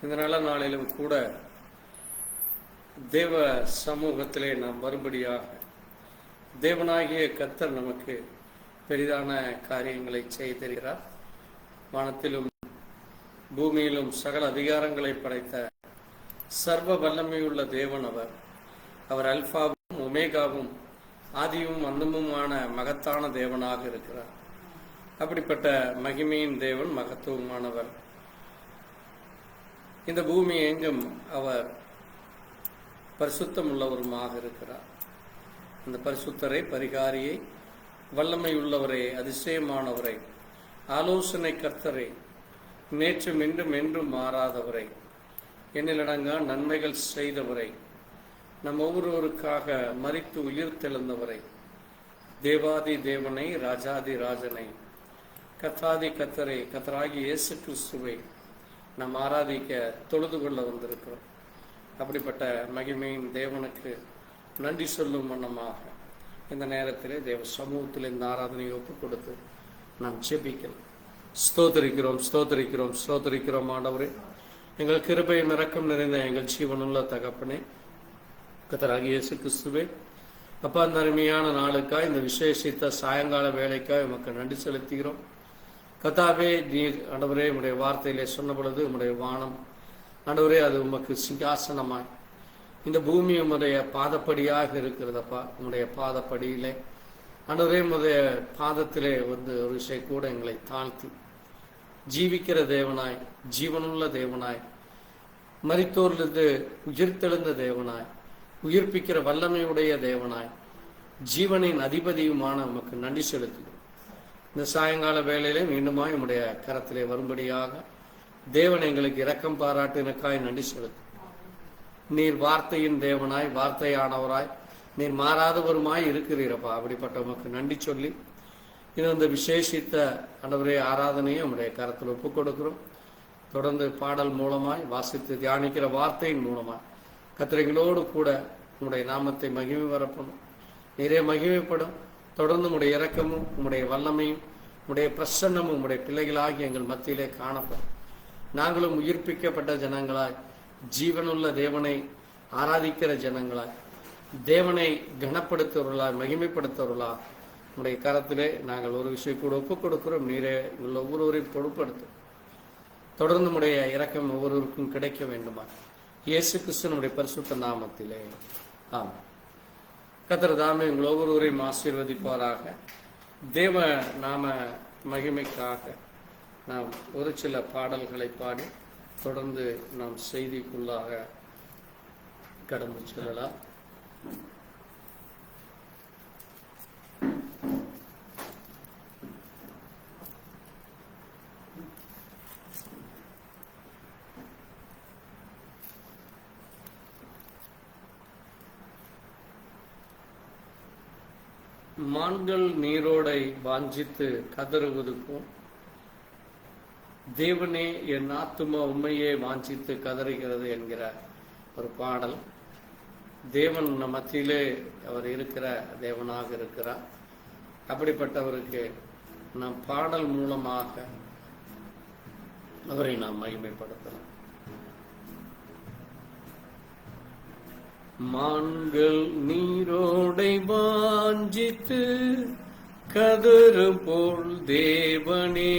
இந்த நல்ல நாளிலும் கூட தேவ சமூகத்திலே நாம் வரும்படியாக தேவனாகிய கர்த்தர் நமக்கு பெரிதான காரியங்களை செய்திருக்கிறார். வானத்திலும் பூமியிலும் சகல அதிகாரங்களை படைத்த சர்வ வல்லமையுள்ள தேவன் அவர். அவர் அல்பாவும் ஒமேகாவும் ஆதியும் அந்தமுமான மகத்தான தேவனாக இருக்கிறார். அப்படிப்பட்ட மகிமையின் தேவன், மகத்துவமானவர். இந்த பூமி எங்கும் அவர் பரிசுத்தம் உள்ளவருமாக இருக்கிறார். அந்த பரிசுத்தரை, பரிகாரியை, வல்லமை உள்ளவரை, அதிசயமானவரை, ஆலோசனை கர்த்தரை, நேற்றும் இன்றும் என்றும் மாறாதவரை, எண்ணிலடங்கா நன்மைகள் செய்தவரை, நம் ஒவ்வொருவருக்காக மரித்து உயிர் தெழுந்தவரை, தேவாதி தேவனை, ராஜாதி ராஜனை, கர்த்தாதி கர்த்தரை, கர்த்தராகி இயேசு கிறிஸ்துவை நாம் ஆராதிக்க தொழுது கொள்ள வந்திருக்கிறோம். அப்படிப்பட்ட மகிமையின் தேவனுக்கு நன்றி சொல்லும் வண்ணமாக இந்த நேரத்திலே தேவ சமூகத்தில் இந்த ஆராதனையை ஒப்புக் கொடுத்து நாம் ஜெபிக்கலாம். ஸ்தோத்திரிக்கிறோம், ஸ்தோத்திரிக்கிறோம், ஸ்தோத்திரிக்கிறோம். ஆண்டவரே, எங்கள் கிருபையும் இரக்கம் நிறைந்த எங்கள் ஜீவனுள்ள தகப்பனே, கர்த்தராகிய இயேசு கிறிஸ்துவே, அப்பா, இந்த அருமையான நாளுக்காய், இந்த விசேஷித்த சாயங்கால வேலைக்காய் உமக்கு நன்றி செலுத்துகிறோம். கர்த்தாவே, நீர் ஆண்டவரே உம்முடைய வார்த்தையிலே சொன்ன பொழுது உம்முடைய வானம் ஆண்டவரே அது உமக்கு சிங்காசனமாய், இந்த பூமி உம்முடைய பாதப்படியாக இருக்கிறதப்பா. உம்முடைய பாதப்படியிலே ஆண்டவரே உம்முடைய பாதத்திலே வந்து ஒரு விஷயம் கூட எங்களை தாழ்த்தி ஜீவிக்கிற தேவனாய், ஜீவனுள்ள தேவனாய், மரித்தோரிலிருந்து உயிர்த்தெழுந்த தேவனாய், உயிர்ப்பிக்கிற வல்லமையுடைய தேவனாய், ஜீவனின் அதிபதியுமான உமக்கு நன்றி செலுத்துகிறோம். இந்த சாயங்கால வேளையிலே மீண்டுமாய் உம்முடைய கரத்திலே வரும்படியாக தேவன் எங்களுக்கு இரக்கம் பாராட்டினக்காய் நன்றி செலுத்தும். நீர் வார்த்தையின் தேவனாய், வார்த்தையானவராய், நீர் மாறாதவருமாய் இருக்கிறீரப்பா. அப்படிப்பட்ட உமக்கு நன்றி சொல்லி இது இந்த விசேஷித்த ஆண்டவரே ஆராதனையை உம்முடைய கரத்தில் ஒப்புக் கொடுக்கிறோம். தொடர்ந்து பாடல் மூலமாய், வாசித்து தியானிக்கிற வார்த்தையின் மூலமாய் கர்த்தர்களோடு கூட உம்முடைய நாமத்தை மகிமை வரப்படும். நீரே மகிமைப்படும். தொடர்ந்து உம்முடைய இரக்கமும் உம்முடைய வல்லமையும் உம்முடைய பிரசன்னமும் உம்முடைய பிள்ளைகளாகி எங்கள் மத்தியிலே காணப்படும். நாங்களும் உயிர்ப்பிக்கப்பட்ட ஜனங்களாய், ஜீவனுள்ள தேவனை ஆராதிக்கிற ஜனங்களாய், தேவனை கனப்படுத்துவர்களாய், மகிமைப்படுத்துவர்களாய் உடைய கரத்திலே நாங்கள் ஒரு விஷயம் கூட ஒப்புக் கொடுக்கிறோம். நீரே உள்ள ஒவ்வொருவரையும் பொறுப்படுத்தும். தொடர்ந்து உடைய இரக்கம் ஒவ்வொருவருக்கும் கிடைக்க வேண்டுமா இயேசு கிறிஸ்துவினுடைய பரிசுத்த நாமத்திலே ஆமாம். கர்த்தர் தாமே உங்கள் ஒவ்வொருவரையும் ஆசீர்வதிப்பாராக. தேவ நாம மகிமைக்காக நாம் ஒரு சில பாடல்களை பாடி தொடர்ந்து நாம் செய்திக்குள்ளாக கடந்து செல்லலாம். மான்கள் நீரோடை வாஞ்சித்து கதறுவது போல் தேவனே என் ஆத்துமா உண்மையே வாஞ்சித்து கதறுகிறது என்கிற ஒரு பாடல். தேவன் நம் மத்தியிலே அவர் இருக்கிற தேவனாக இருக்கிறார். அப்படிப்பட்டவருக்கு நாம் பாடல் மூலமாக அவரை நாம் மகிமைப்படுத்தலாம். மான்கள் நீரோடை வாஞ்சித்து கதறும் போல் தேவனே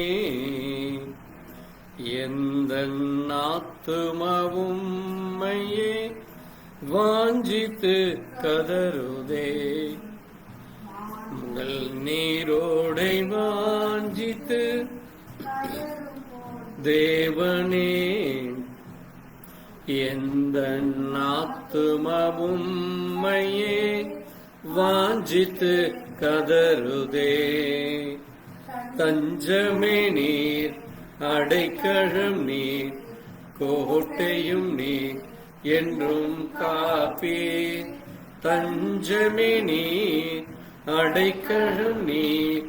எந்த ஆத்துமாவும் உம்மையே வாஞ்சித்து கதறுதே. உங்கள் நீரோடை வாஞ்சித்து தேவனே எந்த ஆத்துமாவும் உம்மையே வாஞ்சித்து கதறுதே. தஞ்சமே நீர், அடைக்கலம் நீர், கோட்டையும் நீர் என்றும் காப்பீர். தஞ்சமே நீர், அடைக்கலம் நீர்,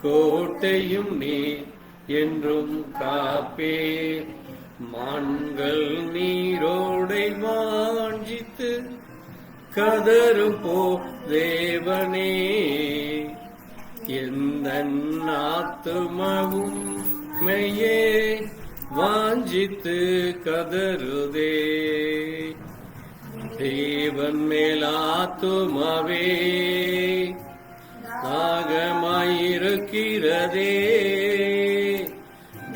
கோட்டையும் நீர் என்றும் காப்பீர். மான்கள் நீரோடை வாஞ்சித்து கதறும் போ தேவனே எந்த ஆத்துமாவும் மெய்யே வாஞ்சித்து கதறுதே. தேவன் மேல் ஆத்துமாவே தாகமாயிருக்கிறதே.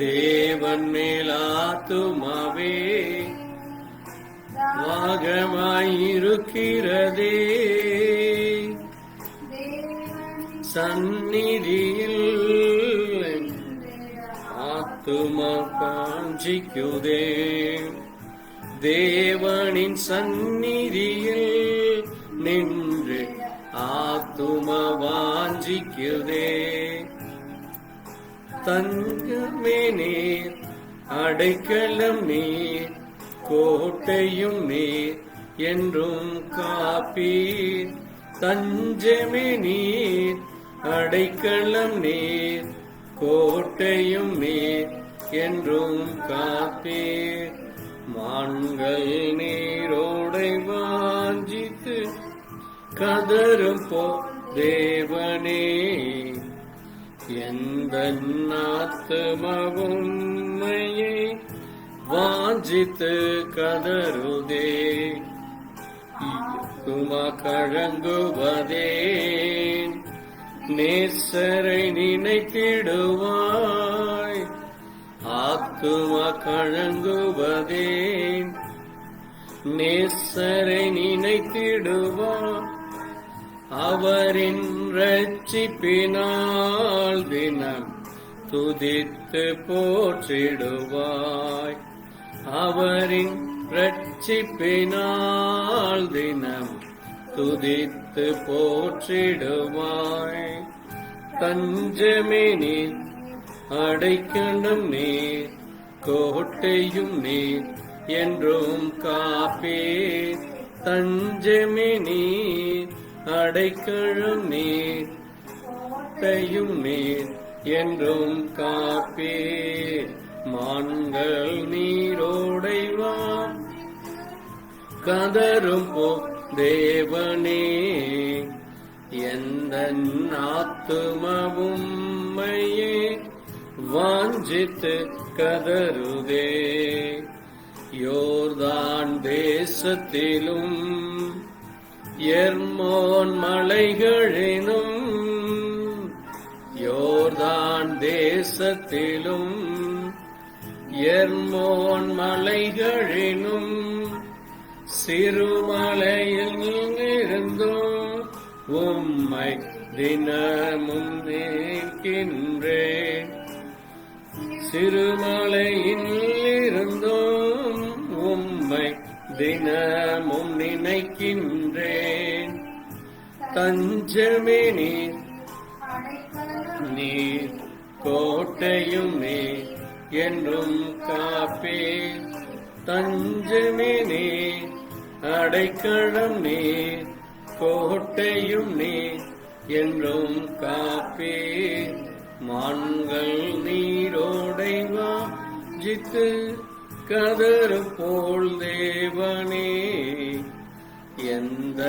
தேவன் மேல் ஆத்துமாவே தாகமாயிருக்கிறதே. சந்நிதியில் ஆத்துமா காஞ்சிக்குதே. தேவனின் சந்நிதியில் நின்று ஆத்துமா வாஞ்சிக்குதே. தங்கமே நீர், அடைக்கலம் நீர், கோட்டையும் நீர் என்றும் காப்பீர். தஞ்சமே நீர், அடைக்கலம் நீர், கோட்டையும் நீர் என்றும் காப்பீர். மான்கள் நீரோடை வாஞ்சித்து கதரும் போ தேவனே. எந்த ஆத்துமாவும் உம்மையே வாஞ்சித்து கதறுதே. ஆத்துமா கழங்குவதேன், நேசரை நினைத்திடுவாய். ஆத்துமா கழங்குவதேன், நேசரை நினைத்திடுவாய். அவரின் இரட்சிப்பினால் தினம் துதித்து போற்றிடுவாய். அவரின் இரட்சிப்பினால் தினம் துதித்து போற்றிடுவாய். தஞ்சமே நீர், அடைக்கலம் நீர், கோட்டையும் நீர் என்றும் காப்பீர். தஞ்சமே நீர், அடைக்கலம் நீர், கோட்டையும் நீர் என்றும் காப்பீர். மான்கள் நீரோடை கதரும் போ தேவனே. எந்த ஆத்துமாவும் உம்மையே வாஞ்சித்து கதறுதே. யோர்தான் தேசத்திலும் எர்மோன் மலைகளிலும், யோர்தான் தேசத்திலும் எர்மோன் மலைகளிலும், சிறுமலையில் இருந்தும் உம்மை தினமும் நினைக்கின்றேன். சிறுமலையில் இருந்தும் உம்மை தினமும் நினைக்கின்றேன். தஞ்சமே நீர், நீர் கோட்டையும் நீர் என்றும் காப்பீர். தஞ்சமே நீர், அடைக்கலம் நீர், கோட்டையும் நீர் என்றும் காப்பீர். மான்கள் நீரோடை வாஞ்சித்து கதறு போல் தேவனே. எந்த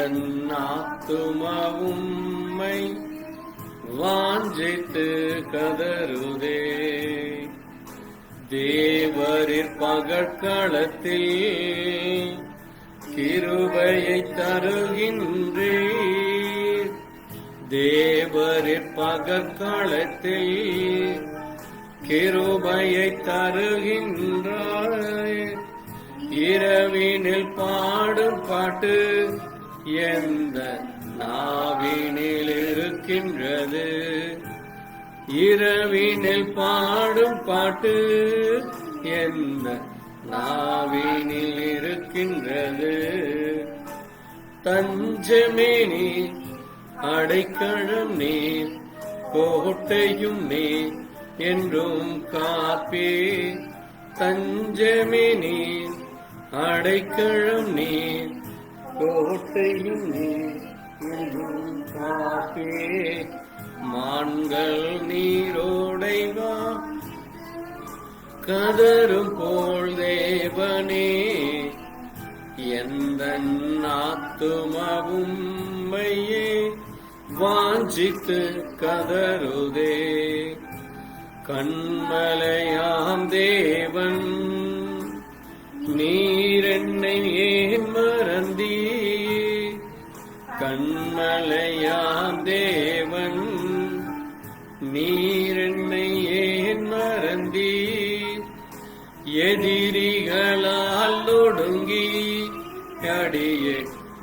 ஆத்துமாவும் உம்மை வாஞ்சித்து கதறுதே. தேவரிற் பகற்காலத்தில் கிருபையை தருகின்றீர். தேவரிற் பகற்காலத்தில் கிருபையை தருகின்றாய். இரவினில் பாடும் பாட்டு எந்த நாவினில் இருக்கின்றது. இரவினில் பாடும் பாட்டு எந்த நாவினில் இருக்கின்றது. தஞ்சமே நீர், அடைக்கலம் நீர், கோட்டையும் நீர் என்றும் காப்பீர். தஞ்சமே நீர், அடைக்கலம் நீர், கோட்டையும் நீர் என்றும் காப்பீர். மான்கள் நீரோடை கதரும் போல் தேவனே. எந்த ஆத்துமாவும் உம்மையே வாஞ்சித்து கதறுதே. கண்மலையாம் தேவன் நீர் என்னை ஏன் மறந்தீ? கண்மலையாம் தேவன் நீர் என்னை ஏன் மறந்தீ? எதிரிகளால் ஒடுங்கி அடியே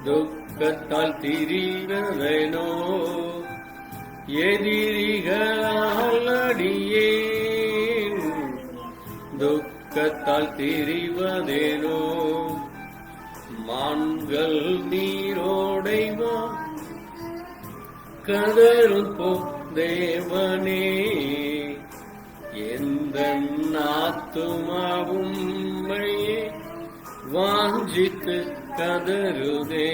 துக்கத்தால் திரிவதனோ? எதிரிகளால் அடியேன் துக்கத்தால் திரிவதேனோ? மான்கள் நீரோடைவா கதரும் போ தேவனே, எந்த ஆத்துமாவும் உம்மையே வாஞ்சித்து கதறுதே.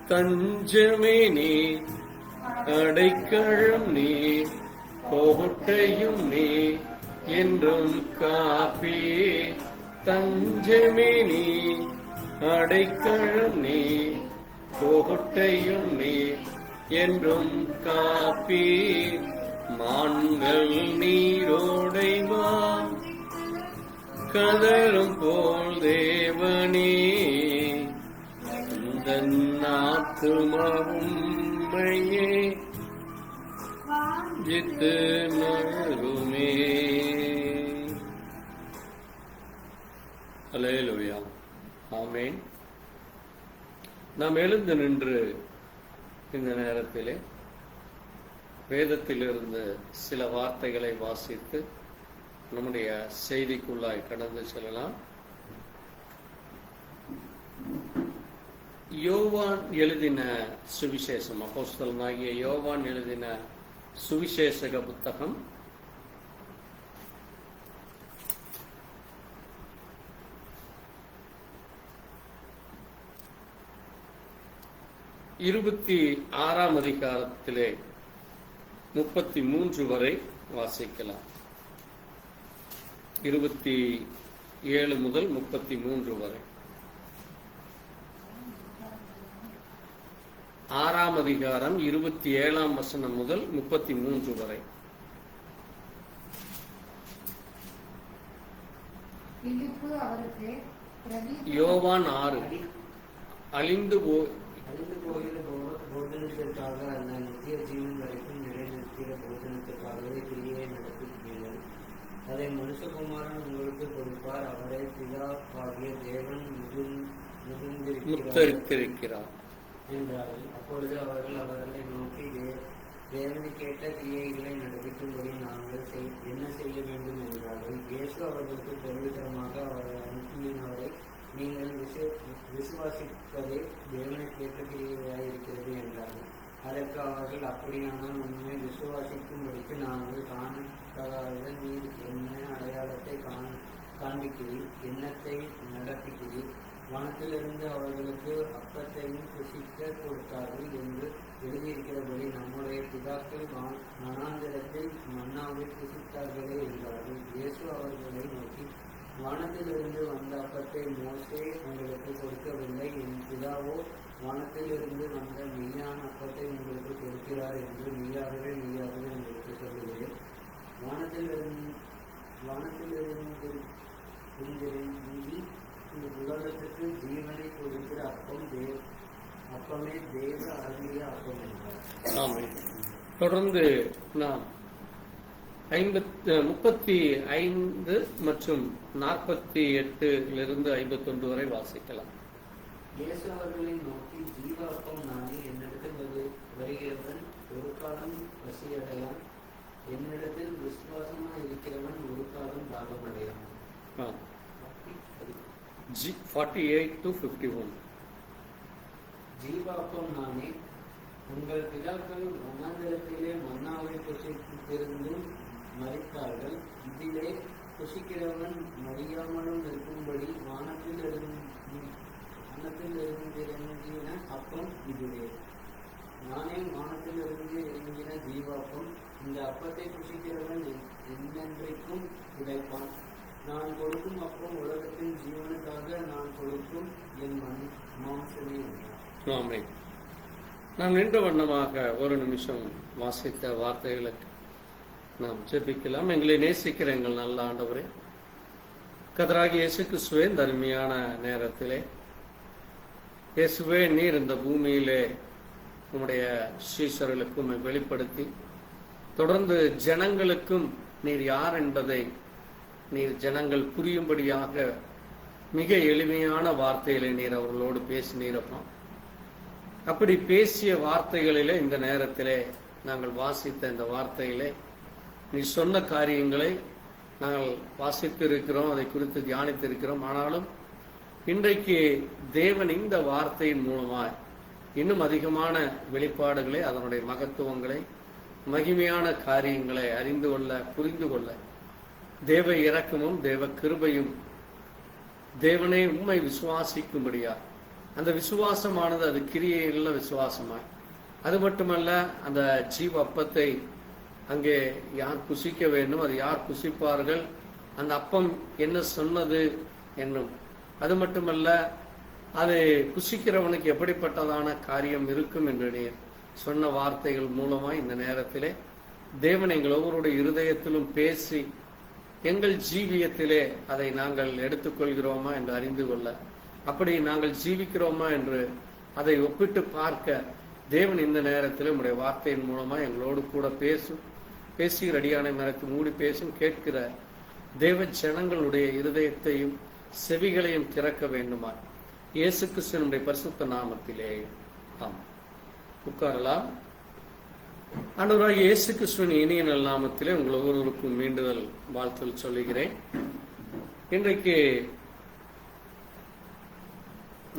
தஞ்சமே நீ, அடைக்கலம் நீ, கோட்டையும் நீ, என்றும் காப்பி. தஞ்சமே நீ, அடைக்கலம் நீ, கோட்டையும் நீ, என்றும் காப்பி. மான்கள் நீரோடைவா கதரும் போல் தேவனே, இந்த ஆத்துமாவும் உம்மையே ஜித்து மருமே. அல்லேலூயா, ஆமென். நாம் எழுந்து நின்று இந்த நேரத்திலே வேதத்திலிருந்து சில வார்த்தைகளை வாசித்து நம்முடைய செய்திக்குள்ளாய் கடந்து செல்லலாம். யோவான் எழுதின சுவிசேஷம், அப்போஸ்தலனாகிய யோவான் எழுதின சுவிசேஷக புத்தகம் 26ஆம் அதிகாரத்திலே 33 வரை வாசிக்கலாம். 27 முதல் 33 வரை. 6ஆம் அதிகாரம் 27ஆம் வசனம் முதல் 33 வரை. யோவான் 6. அழிந்து போகிற போஜனத்திற்காக அந்த நித்திய ஜீவன் வரைக்கும் நிலைநிறுத்திய போஜனத்திற்காகவே கிரியை நடத்துகிறீர்கள். அதை மனுஷகுமாரன் உங்களுக்கு கொடுப்பார். அவரை பிதா ஆகிய தேவன் முத்தரித்திருக்கிறார் என்றார்கள். அப்பொழுது அவர்கள் அவர்களை நோக்கி, தேவனை கேட்ட கிரியைகளை நடப்பிக்கும்படி நாங்கள் என்ன செய்ய வேண்டும் என்றார்கள். இயேசு அவர்களுக்கு பிரதித்தரமாக அவரை அனுப்பினவரை நீங்கள் விசுவாசிப்பதே தேவனை கேட்ட கிரியையாய் இருக்கிறது என்றார்கள். அதற்கு அவர்கள், அப்படியானால் உண்மை விசுவாசிக்கும்படிக்கு நாங்கள் காணப்படாத நீர் என்ன அடையாளத்தை காண்பிக்கிறீர், எண்ணத்தை நடப்பிக்கிறீர்? வானத்திலிருந்து அவர்களுக்கு அப்பத்தையும் புசிக்க கொடுத்தார்கள் என்று எழுதியிருக்கிறபடி நம்முடைய பிதாக்கள் வனாந்திரத்தில் மன்னாவை புசித்தார்களே என்றார்கள். இயேசு அவர்களை நோக்கி, வானத்திலிருந்து வந்த அப்பத்தை மோசே உங்களுக்கு கொடுக்கவில்லை, என் பிதாவோ வானத்திலிருந்து வந்த மெய்யான அப்பத்தை உங்களுக்கு கொடுக்கிறார் என்று மெய்யாகவே உங்களுக்கு சொல்லுகிறேன். வானத்திலிருந்து உலகத்துக்கு ஜீவனை கொடுக்கிற அப்பமே தேவ அருளிய அப்பம் என்றார். தொடர்ந்து நாம் 35 மற்றும் 48 51 வரை வாசிக்கலாம். இயேசு அவர்களை நோக்கி, ஜீவ அப்பம் நானே, என்னிடத்தில் வருகிறவன் ஒரு காலம் பசியடையான், என்னிடத்தில் விசுவாசமாக இருக்கிறவன் ஒரு காலம் தாகமடையான். 48 to 51. ஜீவ அப்பம் நானே. உங்கள் பிதாக்கள் வனாந்திரத்திலே மன்னாவை புசித்திருந்தும் மரித்தார்கள். இதிலே புசிக்கிறவன் மறியாமலும் இருக்கும்படி வானத்தில் இறங்கின அப்பம் இதுவே. நானே வானத்தில் இருந்து இறங்கின ஜீவாப்பம். இந்த அப்பத்தை புசிக்கிறவன் என்னென்றைக்கும் கிடைப்பான். நான் கொடுக்கும் அப்பம் உலகத்தின் ஜீவனுக்காக நான் கொடுக்கும் என் மாம்சமே என்றார். நாம் நின்ற வண்ணமாக ஒரு நிமிஷம் வாசித்த வார்த்தைகளுக்கு நாம் ஜெபிக்கலாம். எங்களை நேசிக்கிற எங்கள் நல்ல ஆண்டவரே, கர்த்தராகிய இயேசு கிறிஸ்துவே, இந்த அருமையான நேரத்திலே இயேசுவே, நீர் இந்த பூமியிலே உம்முடைய சீஷர்களுக்கும் வெளிப்படுத்தி தொடர்ந்து ஜனங்களுக்கும் நீர் யார் என்பதை நீர் ஜனங்கள் புரியும்படியாக மிக எளிமையான வார்த்தைகளை நீர் அவர்களோடு பேசினீரப்பா. அப்படி பேசிய வார்த்தைகளிலே இந்த நேரத்திலே நாங்கள் வாசித்த இந்த வார்த்தையிலே நீ சொன்ன காரியங்களை நாங்கள் வாசித்து இருக்கிறோம், அதை குறித்து தியானித்து இருக்கிறோம். ஆனாலும் இன்றைக்கு தேவன் இந்த வார்த்தையின் மூலமாய் இன்னும் அதிகமான வெளிப்பாடுகளை, அதனுடைய மகத்துவங்களை, மகிமையான காரியங்களை அறிந்து கொள்ள, புரிந்து கொள்ள தேவ இரக்கமும் தேவ கிருபையும் தேவனை உம்மை விசுவாசிக்கும்படியா, அந்த விசுவாசமானது அது கிரியையுள்ள விசுவாசமாய், அது மட்டுமல்ல அந்த ஜீவ அப்பத்தை அங்கே யார் புசிக்க வேண்டும், அது யார் புசிப்பார்கள், அந்த அப்பம் என்ன சொன்னது என்னும், அது மட்டுமல்ல அது புசிக்கிறவனுக்கு எப்படிப்பட்டதான காரியம் இருக்கும் என்று நீர் சொன்ன வார்த்தைகள் மூலமாய் இந்த நேரத்திலே தேவன் எங்கள் ஒவ்வொருடைய இருதயத்திலும் பேசி எங்கள் ஜீவியத்திலே அதை நாங்கள் எடுத்துக்கொள்கிறோமா என்று அறிந்து கொள்ள, அப்படி நாங்கள் ஜீவிக்கிறோமா என்று அதை ஒப்பிட்டு பார்க்க தேவன் இந்த நேரத்தில் உம்முடைய வார்த்தையின் மூலமா எங்களோடு கூட பேசுகிற அடியானை மறைத்து மூடி பேசும் கேட்கிற தேவ ஜனங்களுடைய இருதயத்தையும் செவிகளையும் திறக்க வேண்டுமா இயேசு கிறிஸ்துவினுடைய பரிசுத்த நாமத்திலே ஆம். உட்காரலாம். ஆண்டவராகிய இயேசு கிறிஸ்துவின் இனிய நல் நாமத்திலே உங்கள் ஒவ்வொருவருக்கும் மீண்டுதல் வாழ்த்துதல் சொல்லுகிறேன். இன்றைக்கு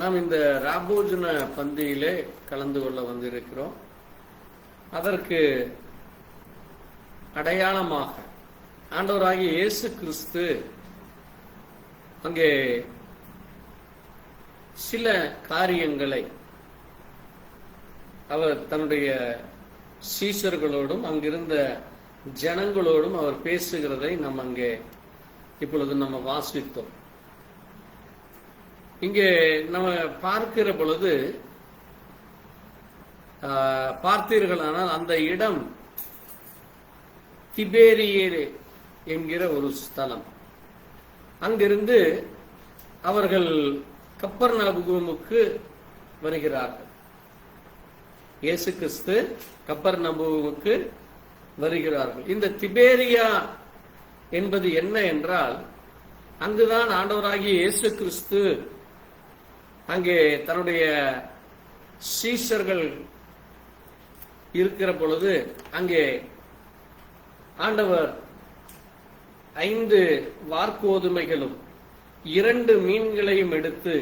நாம் இந்த ராபோஜன பந்தியிலே கலந்து கொள்ள வந்திருக்கிறோம். அதற்கு அடையாளமாக ஆண்டவராகிய இயேசு கிறிஸ்து அங்கே சில காரியங்களை அவர் தன்னுடைய சீஷர்களோடும் அங்கிருந்த ஜனங்களோடும் அவர் பேசுகிறதை நாம் அங்கே இப்பொழுது நம்ம வாசித்தோம். இங்கே நம்ம பார்க்கிற பொழுது பார்த்தீர்களானால் அந்த இடம் திபேரியேலே என்கிற ஒரு ஸ்தலம். அங்கிருந்து அவர்கள் கப்பர்நபூமுக்கு வருகிறார்கள். இயேசு கிறிஸ்து கப்பர்நபூமுக்கு வருகிறார்கள். இந்த திபேரியா என்பது என்ன என்றால், அங்குதான் ஆண்டவராகிய இயேசு கிறிஸ்து அங்கே தன்னுடைய சீஷர்கள் இருக்கிற பொழுது அங்கே ஆண்டவர் 5 வார்கோதுமைகளும் 2 மீன்களையும் எடுத்து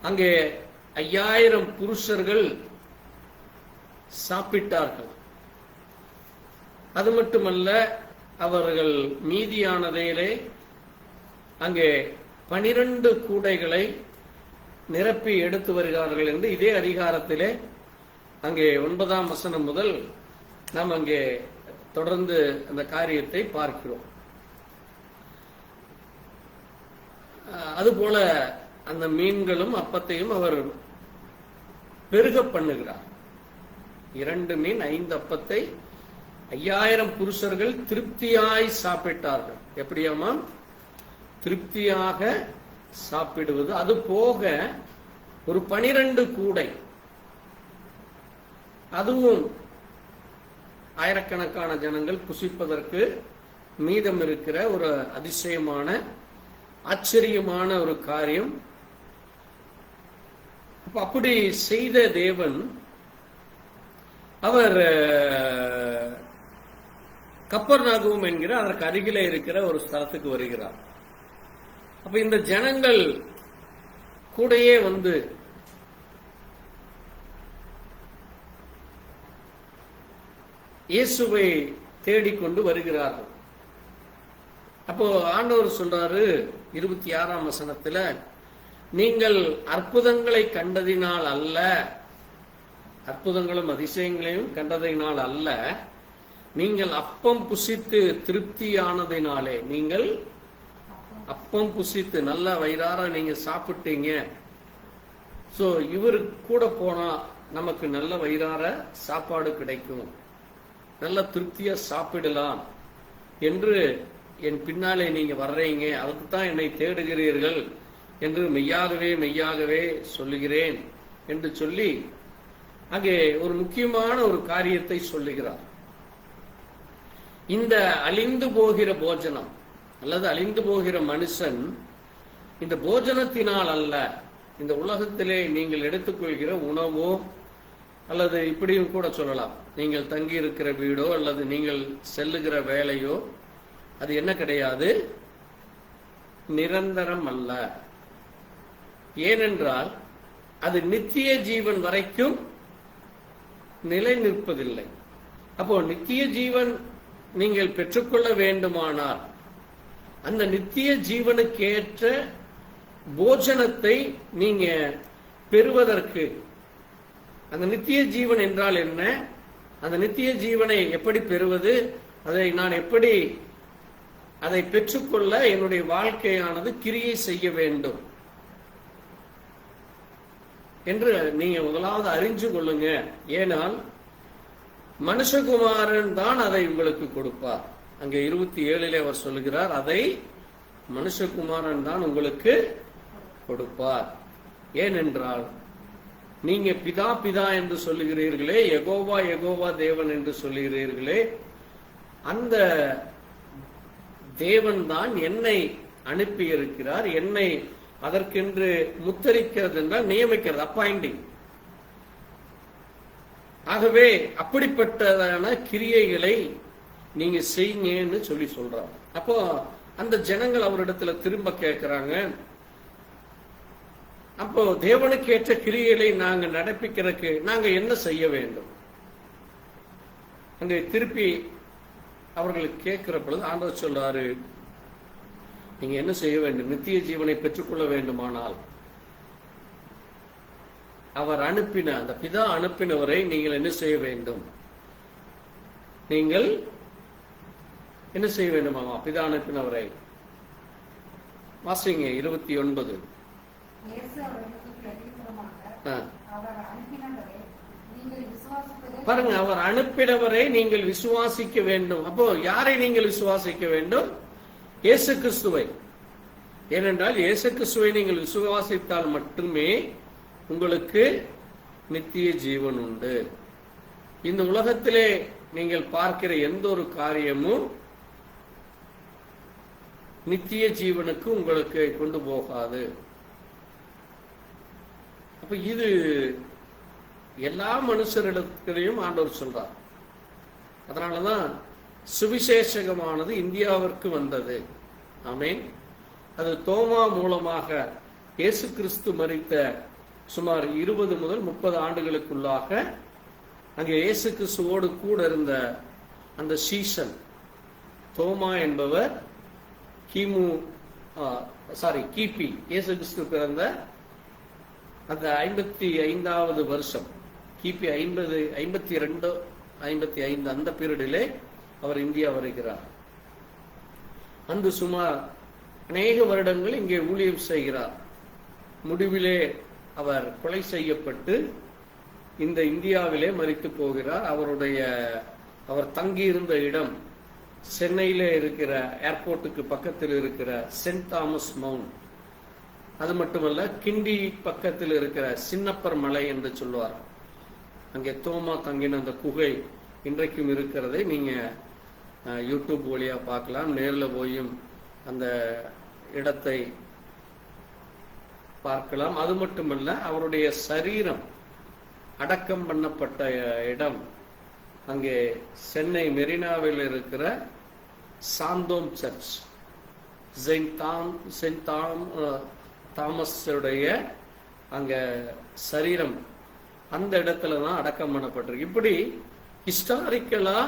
அங்கே 5000 புருஷர்கள் சாப்பிட்டார்கள். அது மட்டுமல்ல, அவர்கள் மீதியானதிலே அங்கே 12 கூடைகளை நிரப்பி எடுத்து வருகிறார்கள் என்று இதே அதிகாரத்திலே அங்கே 9ஆம் வசனம் முதல் நாம் அங்கே தொடர்ந்து அந்த காரியத்தை பார்க்கிறோம். அதுபோல அந்த மீன்களும் அப்பத்தையும் அவர் பெருக பண்ணுகிறார். 2 மீன் 5 அப்பத்தை 5000 புருஷர்கள் திருப்தியாய் சாப்பிட்டார்கள். எப்படியாமா திருப்தியாக சாப்பிடுவது. அது போக ஒரு 12 கூடை, அதுவும் ஆயிரக்கணக்கான ஜனங்கள் புசிப்பதற்கு மீதம் இருக்கிற ஒரு அதிசயமான ஆச்சரியமான ஒரு காரியம். அப்படி செய்த தேவன் அவர் கப்பர்நகூம் என்கிற அதற்கு அருகிலே இருக்கிற ஒரு ஸ்தலத்துக்கு வருகிறார். அப்ப இந்த ஜனங்கள் கூடயே வந்து இயேசுவை தேடிக்கொண்டு வருகிறார்கள். அப்போ ஆண்டவர் சொல்றாரு 26ஆம் வசனத்துல, நீங்கள் அற்புதங்களை கண்டதினால் அல்ல, அற்புதங்களும் அதிசயங்களையும் கண்டதினால் அல்ல, நீங்கள் அப்பம் புசித்து திருப்தியானதினாலே, நீங்கள் அப்பம் புசித்து நல்ல வயிறார நீங்க சாப்பிட்டீங்க. சோ இவரு கூட போனா நமக்கு நல்ல வயிறார சாப்பாடு கிடைக்கும் நல்ல திருப்தியா சாப்பிடலாம் என்று என் பின்னாலே நீங்க வர்றீங்க, அதுக்கு தான் என்னை தேடுகிறீர்கள் என்று மெய்யாகவே மெய்யாகவே சொல்லுகிறேன் என்று சொல்லி அங்கே ஒரு முக்கியமான ஒரு காரியத்தை சொல்லுகிறார். இந்த அழிந்து போகிற போஜனம் அல்லது அழிந்து போகிற மனுஷன் இந்த போஜனத்தினால் அல்ல, இந்த உலகத்திலே நீங்கள் எடுத்துக்கொள்கிற உணவோ அல்லது இப்படியும் கூட சொல்லலாம், நீங்கள் தங்கி இருக்கிற வீடோ அல்லது நீங்கள் செல்லுகிற வேலையோ, அது என்ன கிடையாது, நிரந்தரம் அல்ல. ஏனென்றால் அது நித்திய ஜீவன் வரைக்கும் நிலை நிற்பதில்லை. அப்போ நித்திய ஜீவன் நீங்கள் பெற்றுக்கொள்ள வேண்டுமானால் அந்த நித்திய ஜீவனுக்கேற்ற போஜனத்தை நீங்க பெறுவதற்கு, அந்த நித்திய ஜீவன் என்றால் என்ன, அந்த நித்திய ஜீவனை எப்படி பெறுவது, அதை நான் எப்படி அதை பெற்றுக்கொள்ள என்னுடைய வாழ்க்கையானது கிரியை செய்ய வேண்டும் என்று நீங்க முதலாவது அறிஞ்சு கொள்ளுங்க. ஏனால் மனுஷகுமாரன் தான் அதை உங்களுக்கு கொடுப்பார். அங்கே 27 அவர் சொல்லுகிறார், அதை மனுஷகுமாரன் தான் உங்களுக்கு கொடுப்பார். ஏனென்றால் நீங்க பிதா பிதா என்று சொல்லுகிறீர்களே, யெகோவா யெகோவா தேவன் என்று சொல்லுகிறீர்களே, அந்த தேவன் தான் என்னை அனுப்பி இருக்கிறார். என்னை அதற்கென்று முத்தரிக்கிறது என்றால் நியமிக்கிறது, அப்பாயிண்டிங். ஆகவே அப்படிப்பட்டதான கிரியைகளை நீங்க செய்யுங்கன்னு சொல்லி சொல்றாங்க. அப்போ அந்த ஜனங்கள் அவரிடத்துல திரும்ப கேட்கிறாங்க, அப்போ தேவனுக்கு ஏற்ற கிரியைகளை நாங்க நடப்பிக்கிறதுக்கு நாங்க என்ன செய்ய வேண்டும்? அங்கே திருப்பி அவர்களுக்கு கேட்கிற பொழுது ஆண்டவர் சொல்றாரு, நீங்க என்ன செய்ய வேண்டும்? நித்திய ஜீவனை பெற்றுக்கொள்ள வேண்டுமானால் அவர் அனுப்பின அந்த பிதா அனுப்பினவரை நீங்கள் என்ன செய்ய வேண்டும்? நீங்கள் என்ன செய்ய வேண்டுமாமா? பிதா அனுப்பினவரை வாசிங்க 29. பாருங்க, அவர் அனுப்பினவரை நீங்கள் விசுவாசிக்க வேண்டும். அப்போ யாரை நீங்கள் விசுவாசிக்க வேண்டும்? இயேசு கிறிஸ்துவை. ஏனென்றால் இயேசு கிறிஸ்துவை நீங்கள் விசுவாசித்தால் மட்டுமே உங்களுக்கு நித்திய ஜீவன் உண்டு. இந்த உலகத்திலே நீங்கள் பார்க்கிற எந்த ஒரு காரியமும் நித்திய ஜீவனுக்கு உங்களுக்கு கொண்டு போகாது. அப்ப இது எல்லா மனுஷரிடத்திலையும் ஆண்டவர் சொல்றார். அதனாலதான் சுவிசேஷகமானது இந்தியாவிற்கு வந்தது. ஆமென். அது தோமா மூலமாக இயேசு கிறிஸ்து மரித்த சுமார் 20 முதல் 30 ஆண்டுகளுக்குள்ளாக அங்கே இயேசு கிறிஸ்துவோடு கூட இருந்த அந்த சீசன் தோமா என்பவர் கிபி இயேசு கிறிஸ்து பிறந்த அந்த 55வது வருஷம், கிபி 52 55 அந்த பீரியடிலே அவர் இந்தியா வருகிறார். அந்த சுமார் அநேக வருடங்கள் இங்கே ஊழியம் செய்கிறார். முடிவிலே அவர் கொலை செய்யப்பட்டு இந்த இந்தியாவிலே மரித்து போகிறார். அவர் தங்கியிருந்த இடம் சென்னையிலே இருக்கிற ஏர்போர்ட்டுக்கு பக்கத்தில் இருக்கிற சென்ட் தாமஸ் மவுண்ட். அது மட்டுமல்ல, கிண்டி பக்கத்தில் இருக்கிற சின்னப்பர் மலை என்று சொல்லுவார். அங்கே தோமா தங்கின அந்த குகை இன்றைக்கும் இருக்கிறதை நீங்க யூடியூப் வழியா பார்க்கலாம். நேரில் போயும் அந்த இடத்தை பார்க்கலாம். அது மட்டுமல்ல, அவருடைய சரீரம் அடக்கம் பண்ணப்பட்ட இடம் அங்கே சென்னை மெரினாவில் இருக்கிற சாந்தோம் சர்ச், செயின்ட் தாமஸுடைய அங்க சரீரம் அந்த இடத்துல தான் அடக்கம் பண்ணப்பட்டிருக்கு. இப்படி ஹிஸ்டாரிக்கலா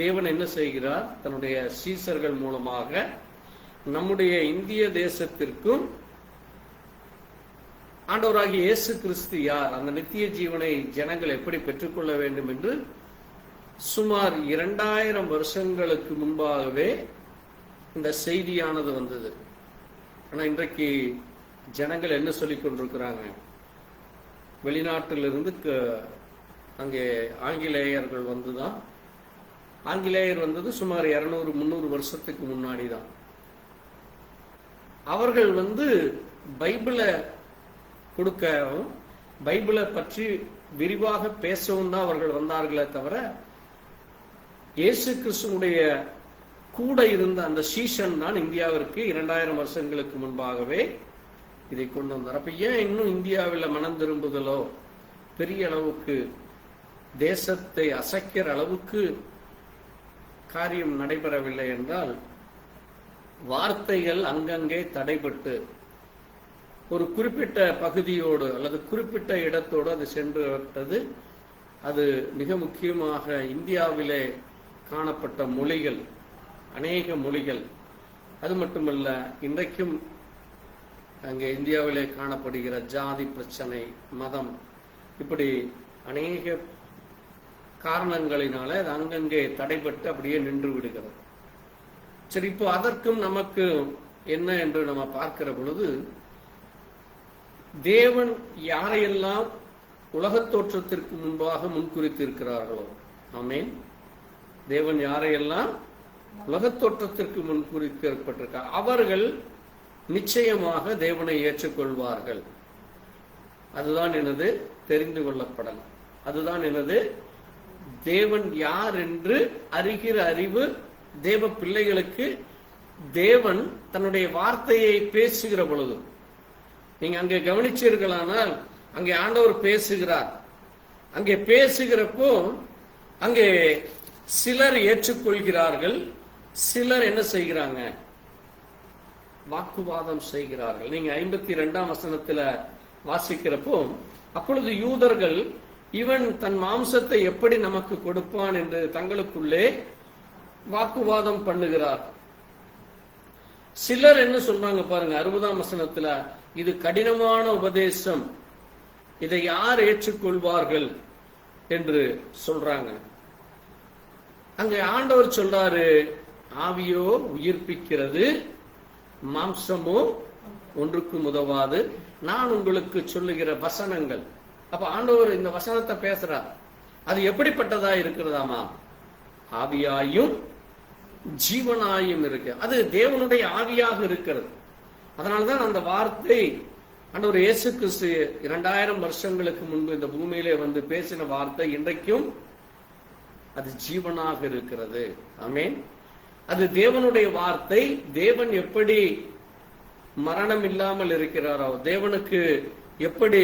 தேவன் என்ன செய்கிறார்? தன்னுடைய சீசர்கள் மூலமாக நம்முடைய இந்திய தேசத்திற்கும் ஆண்டவராகிய இயேசு கிறிஸ்து யார், அந்த நித்திய ஜீவனை ஜனங்கள் எப்படி பெற்றுக்கொள்ள வேண்டும் என்று சுமார் 2000 வருஷங்களுக்கு முன்பாகவே இந்த செய்தியானது வந்தது. ஆனா இன்றைக்கு ஜனங்கள் என்ன சொல்லிக் கொண்டிருக்கிறாங்க? வெளிநாட்டிலிருந்து அங்கே ஆங்கிலேயர்கள் வந்துதான் ஆங்கிலேயர் வந்தது சுமார் 200-300 வருஷத்துக்கு முன்னாடி தான். அவர்கள் பைபிளை கொடுக்கவும் பைபிளை பற்றி விரிவாக பேசவும் தான் அவர்கள் வந்தார்களே தவிர, இயேசு கிறிஸ்துவுடைய கூட இருந்த அந்த சீஷன் தான் இந்தியாவிற்கு 2000 வருஷங்களுக்கு முன்பாகவே இதை கொண்டு வந்தார். அப்ப ஏன் இன்னும் இந்தியாவில் மனம் திரும்புதலோ பெரிய அளவுக்கு தேசத்தை அசைக்கிற அளவுக்கு காரியம் நடைபெறவில்லை என்றால், வார்த்தைகள் அங்கங்கே தடைபட்டு ஒரு குறிப்பிட்ட பகுதியோடு அல்லது குறிப்பிட்ட இடத்தோடு அது சென்று விட்டது. அது மிக முக்கியமாக இந்தியாவிலே காணப்பட்ட மொழிகள், அநேக மொழிகள். அது மட்டுமல்ல, இன்றைக்கும் அங்கே இந்தியாவிலே காணப்படுகிற ஜாதி பிரச்சனை, மதம், இப்படி அநேக காரணங்களினால அது அங்கங்கே தடைபட்டு அப்படியே நின்று விடுகிறது. சரி, இப்போ அதற்கும் நமக்கு என்ன என்று நம்ம பார்க்கிற பொழுது, தேவன் யாரையெல்லாம் உலகத் தோற்றத்திற்கு முன்பாக முன்குறித்திருக்கிறார்களோ, ஆமென், தேவன் யாரையெல்லாம் உலகத் தோற்றத்திற்கு முன்குறிக்கப்பட்டிருக்கிறார், அவர்கள் நிச்சயமாக தேவனை ஏற்றுக்கொள்வார்கள். அதுதான் எனது தெரிந்து கொள்ளப்படலாம். அதுதான் எனது தேவன் யார் என்று அறிகிற அறிவு தேவ பிள்ளைகளுக்கு. தேவன் தன்னுடைய வார்த்தையை பேசுகிற பொழுது, நீங்க அங்கே கவனிச்சீர்களானால், அங்கே ஆண்டவர் பேசுகிறார். அங்கே பேசுகிறப்போ அங்கே சிலர் ஏற்றுக்கொள்கிறார்கள், சிலர் என்ன செய்கிறாங்க, வாக்குவாதம் செய்கிறார்கள். நீங்க 52ஆம் வசனத்துல வாசிக்கிறப்போ, அப்பொழுது யூதர்கள் இவன் தன் மாம்சத்தை எப்படி நமக்கு கொடுப்பான் என்று தங்களுக்குள்ளே வாக்குவாதம் பண்ணுகிறார். சிலர் என்ன சொல்றாங்க பாருங்க, 60ஆம் வசனத்துல, இது கடினமான உபதேசம், இதை யார் ஏற்றுக்கொள்வார்கள் என்று சொல்றாங்க. அங்க ஆண்டவர் சொல்றாரு, ஆவியோ உயிர்ப்பிக்கிறது, மாம்சமோ ஒன்றுக்கும் உதவாது, நான் உங்களுக்கு சொல்லுகிற வசனங்கள். அப்ப ஆண்டவர் இந்த வசனத்தை பேசுறார். அது எப்படிப்பட்டதா இருக்கிறதாமா, ஆவியாயும் ஜீவனாயும் இருக்கு. அது தேவனுடைய ஆவியாக இருக்கிறது. அதனால்தான் அந்த வார்த்தை ஆண்டவர் இயேசு கிறிஸ்து 2000 வருஷங்களுக்கு முன்பு இந்த பூமியிலே பேசின வார்த்தை இன்றைக்கும் அது ஜீவனாக இருக்கிறது. ஆமென். அது தேவனுடைய வார்த்தை. தேவன் எப்படி மரணம் இல்லாமல் இருக்கிறாரோ, தேவனுக்கு எப்படி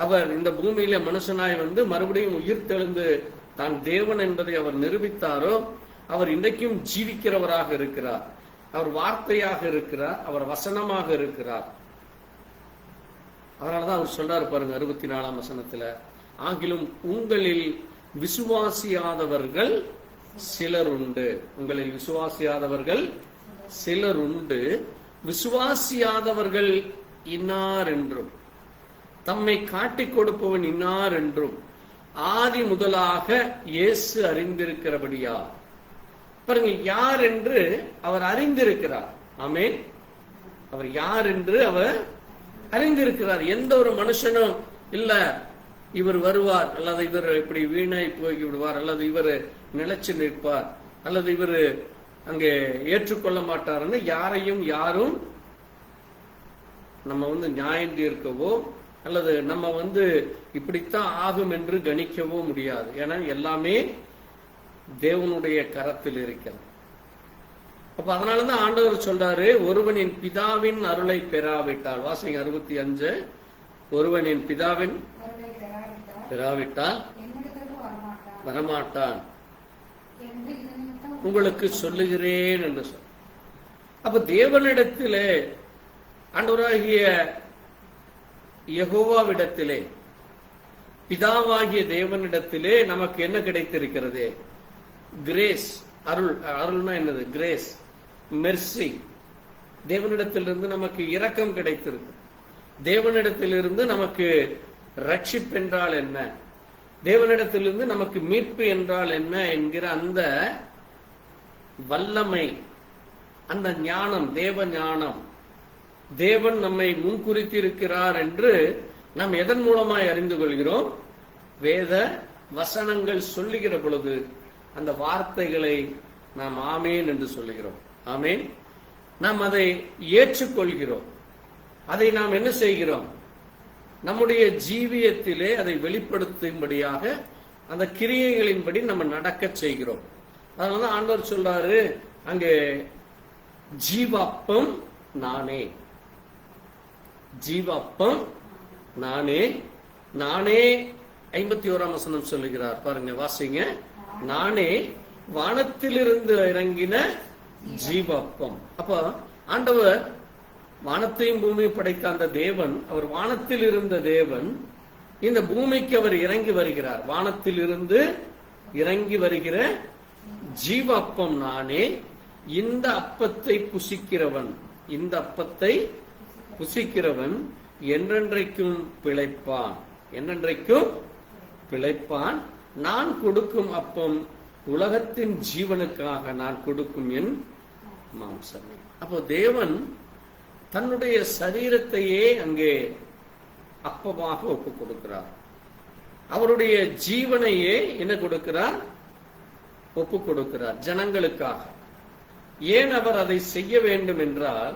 அவர் இந்த பூமியில மனுஷனாய் மறுபடியும் உயிர் தெழுந்து தான் தேவன் என்பதை அவர் நிரூபித்தாரோ, அவர் இன்றைக்கும் ஜீவிக்கிறவராக இருக்கிறார். அவர் வார்த்தையாக இருக்கிறார், அவர் வசனமாக இருக்கிறார். அதனாலதான் அவர் சொல்றாரு பாருங்க 64ஆம் வசனத்துல, ஆகிலும் உங்களில் விசுவாசியாதவர்கள் சிலர் உண்டு. உங்களில் விசுவாசியாதவர்கள் சிலர் உண்டு. விசுவாசியாதவர்கள் இன்னார் என்றும், தம்மை காட்டிக் கொடுப்பவன் இன்னார் என்றும் ஆதி முதலாக இயேசு அறிந்திருக்கிறபடியா. பாருங்க, யார் என்று அவர் அறிந்திருக்கிறார். ஆமென். அவர் யார் என்று அவர் அறிந்திருக்கிறார். எந்த ஒரு மனுஷனும் இல்ல இவர் வருவார், அல்லது இவர் இப்படி வீணாய் போய் விடுவார், அல்லது இவர் நிலைச்சு நிற்பார், அல்லது இவர் அங்கே ஏற்றுக்கொள்ள மாட்டார்னு யாரும் நம்ம நியாயம் தீர்க்கவோ அல்லது நம்ம இப்படித்தான் ஆகும் என்று கணிக்கவோ முடியாது. ஏன்னா எல்லாமே தேவனுடைய கரத்தில் இருக்கிறது. அப்ப அதனாலதான் ஆண்டவர் சொல்றாரு, ஒருவனின் பிதாவின் அருளை பெறாவிட்டால், வாசிங்க 65, ஒருவனின் பிதாவின் பெறாவிட்டால் வரமாட்டான் உங்களுக்கு சொல்லுகிறேன் என்று சொல். அப்ப தேவனிடத்திலே, ஆண்டவராகிய யெகோவாவிடத்திலே, பிதாவாகிய தேவனிடத்திலே நமக்கு என்ன கிடைத்திருக்கிறது? கிரேஸ். அருள். அருள்னா என்னது? Grace, Mercy. தேவனிடத்திலிருந்து நமக்கு இரக்கம் கிடைத்திருக்கு. தேவனிடத்திலிருந்து நமக்கு ரட்சிப்பு என்றால் என்ன, தேவனிடத்திலிருந்து நமக்கு மீட்பு என்றால் என்ன என்கிற அந்த வல்லமை, அந்த ஞானம், தேவ ஞானம், தேவன் நம்மை முன்குறித்திருக்கிறார் என்று நாம் எதன் மூலமாய் அறிந்து கொள்கிறோம்? வேத வசனங்கள் சொல்லுகிற பொழுது அந்த வார்த்தைகளை நாம் ஆமேன் என்று சொல்லுகிறோம். ஆமேன். நாம் அதை ஏற்றுக்கொள்கிறோம். அதை நாம் என்ன செய்கிறோம்? நம்முடைய ஜீவியத்திலே அதை வெளிப்படுத்தும்படியாக அந்த கிரியைகளின்படி நம்ம நடக்க செய்கிறோம். அதனால ஆண்டவர் சொல்றாரு அங்கே, ஜீவாப்பம் நானே, ஜீவாப்பம் நானே. நானே 51ஆம் வசனம் சொல்லுகிறார் பாருங்க, வாசிங்க. நானே வானத்திலிருந்து இறங்கின ஜீவாப்பம். அப்ப ஆண்டவர் வானத்தையும் பூமியும் படைத்த அந்த தேவன், அவர் வானத்தில் இருந்த தேவன், இந்த பூமிக்கு அவர் இறங்கி வருகிறார். வானத்தில் இருந்து இறங்கி வருகிற ஜீவாப்பம் நானே. இந்த அப்பத்தை புசிக்கிறவன், இந்த அப்பத்தை புசிக்கிறவன் என்றென்றைக்கும் பிழைப்பான், என்றென்றைக்கும் பிழைப்பான். நான் கொடுக்கும் அப்பம் உலகத்தின் ஜீவனுக்காக நான் கொடுக்கும் என் மாம்சமே. அப்போ தேவன் தன்னுடைய சரீரத்தையே அங்கே அப்பமாக ஒப்பு கொடுக்கிறார். அவருடைய ஜீவனையே என்ன கொடுக்கிறார்? ஒப்பு கொடுக்கிறார் ஜனங்களுக்காக. ஏன் அவர் அதை செய்ய வேண்டும் என்றால்,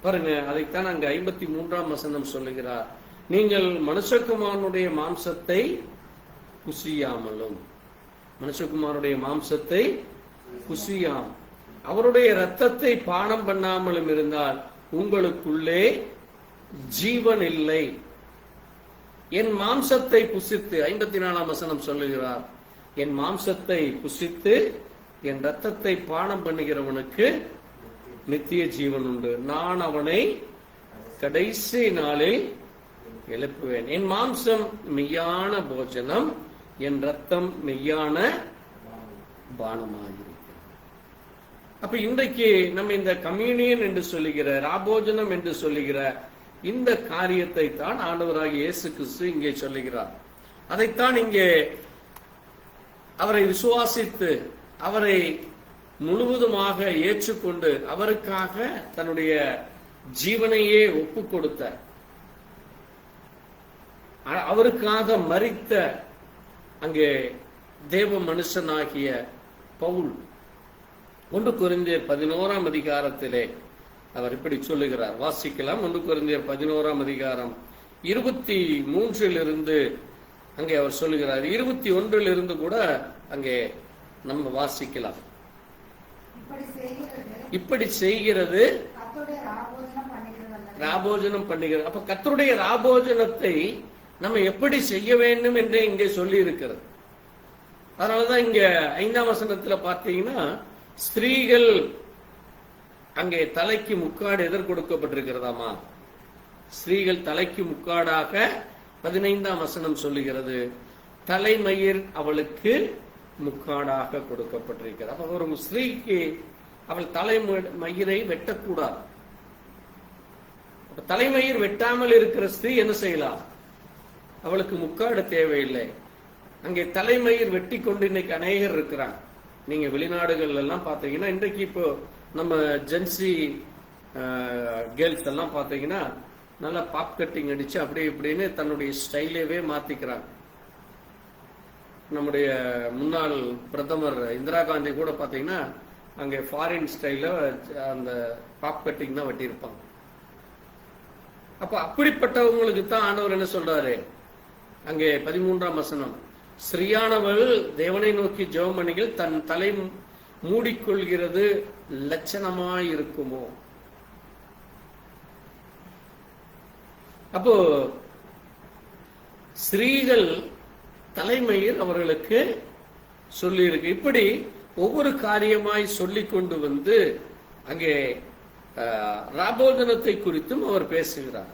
பாருங்க, அதைத்தான் அங்க 53ஆம் வசனம் சொல்லுகிறார். நீங்கள் மனுஷகுமாரனுடைய மாம்சத்தை புசியாமலும், மனுஷகுமாரனுடைய மாம்சத்தை புசியாம், அவருடைய இரத்தத்தை பானம் பண்ணாமலும் இருந்தால் உங்களுக்குள்ளே ஜீவன் இல்லை. என் மாம்சத்தை புசித்து, 54ஆம் வசனம் சொல்லுகிறார், என் மாம்சத்தை புசித்து என் இரத்தத்தை பானம் பண்ணுகிறவனுக்கு நித்திய ஜீவன் உண்டு, நான் அவனை கடைசி நாளில் எழுப்புவேன். என் மாம்சம் மெய்யான போஜனம், என் ரத்தம் மெய்யான பானமாயிருக்கிறது. அப்ப இன்றைக்கு நம்ம இந்த கம்யூனியன் என்று சொல்லுகிற, ராபோஜனம் என்று சொல்லுகிற இந்த காரியத்தை தான் ஆண்டவராகிய இயேசு கிறிஸ்து இங்கே சொல்லுகிறார். அதைத்தான் இங்கே அவரை விசுவாசித்து அவரை முழுவதுமாக ஏற்றுக்கொண்டு அவருக்காக தன்னுடைய ஜீவனையே ஒப்பு கொடுத்த, அவருக்காக மரித்த அங்கே தேவ மனுஷனாகிய பவுல் 1 கொரிந்தியர் 11ஆம் அதிகாரத்திலே அவர் இப்படி சொல்லுகிறார். வாசிக்கலாம். 1 கொரிந்தியர் 11ஆம் அதிகாரம் 23 அங்கே அவர் சொல்லுகிறார். 21 கூட அங்கே நம்ம வாசிக்கலாம். இப்படி செய்கிறது ராபோஜனம் பண்ணுகிறது. அப்ப கர்த்தருடைய ராபோஜனத்தை நம்ம எப்படி செய்ய வேண்டும் என்று இங்கே சொல்லி இருக்கிறது. அதனாலதான் இங்க 5ஆம் வசனத்துல பார்த்தீங்கன்னா, ஸ்திரீகள் அங்கே தலைக்கு முக்காடு எதற்கு கொடுக்கப்பட்டிருக்கிறதாமா? ஸ்திரீகள் தலைக்கு முக்காடாக 15ஆம் வசனம் சொல்லுகிறது, தலைமயிர் அவளுக்கு முக்காடாக கொடுக்கப்பட்டிருக்கிறது. அப்ப ஒரு ஸ்திரீக்கு அவள் தலைமயிரை வெட்டக்கூடாது. தலைமயிர் வெட்டாமல் இருக்கிற ஸ்திரீ என்ன செய்யலாம்? அவளுக்கு முக்காடு தேவையில்லை. அங்கே தலைமயிர் வெட்டி கொண்டு இன்னைக்கு அநேகர் இருக்கிறாங்க. நீங்க வெளிநாடுகள் எல்லாம் பாத்தீங்கன்னா, இன்றைக்கு இப்போ நம்ம ஜென்சி கேர்ள்ஸ் எல்லாம் பாத்தீங்கன்னா நல்லா பாப் கட்டிங் அடிச்சு அப்படி இப்படின்னு தன்னுடைய ஸ்டைலேவே மாத்திக்கிறாங்க. நம்முடைய முன்னாள் பிரதமர் இந்திரா காந்தி கூட பாத்தீங்கன்னா அங்கே ஃபாரின் ஸ்டைல அந்த பாப் கட்டிங் தான் வெட்டியிருப்பாங்க. அப்ப அப்படிப்பட்டவங்களுக்கு தான் ஆண்டவர் என்ன சொல்றாரு அங்கே 13ஆம் வசனம், ஸ்ரீயானவள் தேவனை நோக்கி ஜெபம் பண்ணுங்கள், தன் தலை மூடிக்கொள்கிறது லட்சணமாய் இருக்குமோ. அப்போ ஸ்திரீகள் தலைமயிர் அவர்களுக்கு சொல்லி இருக்கு. இப்படி ஒவ்வொரு காரியமாய் சொல்லி கொண்டு வந்து அங்கே ராபோஜனத்தை குறித்தும் அவர் பேசுகிறார்.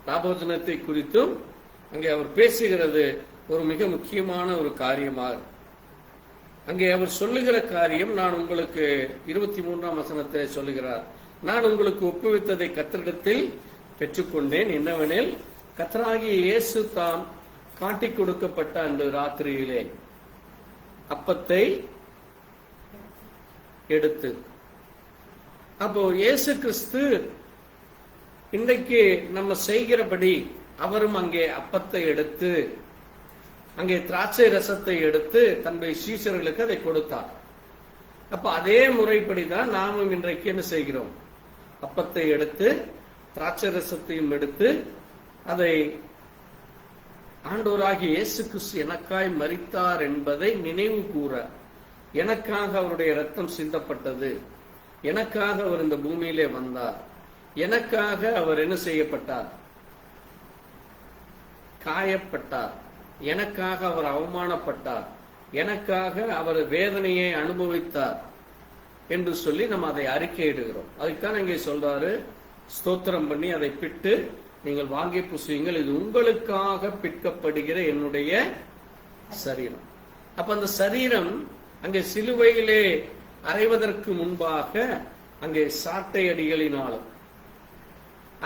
ராபோஜனத்தை குறித்தும் அங்கே அவர் பேசுகிறது ஒரு மிக முக்கியமான ஒரு காரியமாக. அங்கே அவர் சொல்லுகிற காரியம், நான் உங்களுக்கு 23ஆம் வசனத்தை சொல்லுகிறார், நான் உங்களுக்கு ஒப்புவித்ததை கர்த்தரிடத்தில் பெற்றுக்கொண்டேன், என்னவெனில் கர்த்தராகிய இயேசு தாம் காட்டிக் கொடுக்கப்பட்ட அந்த ராத்திரியிலே அப்பத்தை எடுத்து, அப்போ இயேசு கிறிஸ்து இன்றைக்கு நம்ம செய்கிறபடி அவரும் அங்கே அப்பத்தை எடுத்து அங்கே திராட்சை ரசத்தை எடுத்து தன்னுடைய சீஷர்களுக்கு அதை கொடுத்தார். அப்ப அதே முறைப்படிதான் நாமும் இன்றைக்கு என்ன செய்கிறோம்? அப்பத்தை எடுத்து திராட்சை ரசத்தையும் எடுத்து அதை ஆண்டவராகிய இயேசு கிறிஸ்து எனக்காய் மரித்தார் என்பதை நினைவு கூற, எனக்காக அவருடைய ரத்தம் சிந்தப்பட்டது, எனக்காக அவர் இந்த பூமியிலே வந்தார், எனக்காக அவர் என்ன செய்யப்பட்டார்? காயப்பட்டார், எனக்காக அவர் அவமானப்பட்டார், எனக்காக அவர் வேதனையை அனுபவித்தார் என்று சொல்லி நம்ம அதை அறிக்கையிடுகிறோம். அதுக்குத்தான் இங்கே சொல்றாரு, ஸ்தோத்திரம் பண்ணி அதை பிட்டு நீங்கள் வாங்கி புசியுங்கள், இது உங்களுக்காக பிற்கப்படுகிற என்னுடைய சரீரம். அப்ப அந்த சரீரம் அங்கே சிலுவையிலே அறைவதற்கு முன்பாக அங்கே சாட்டை அடிகளினாலும்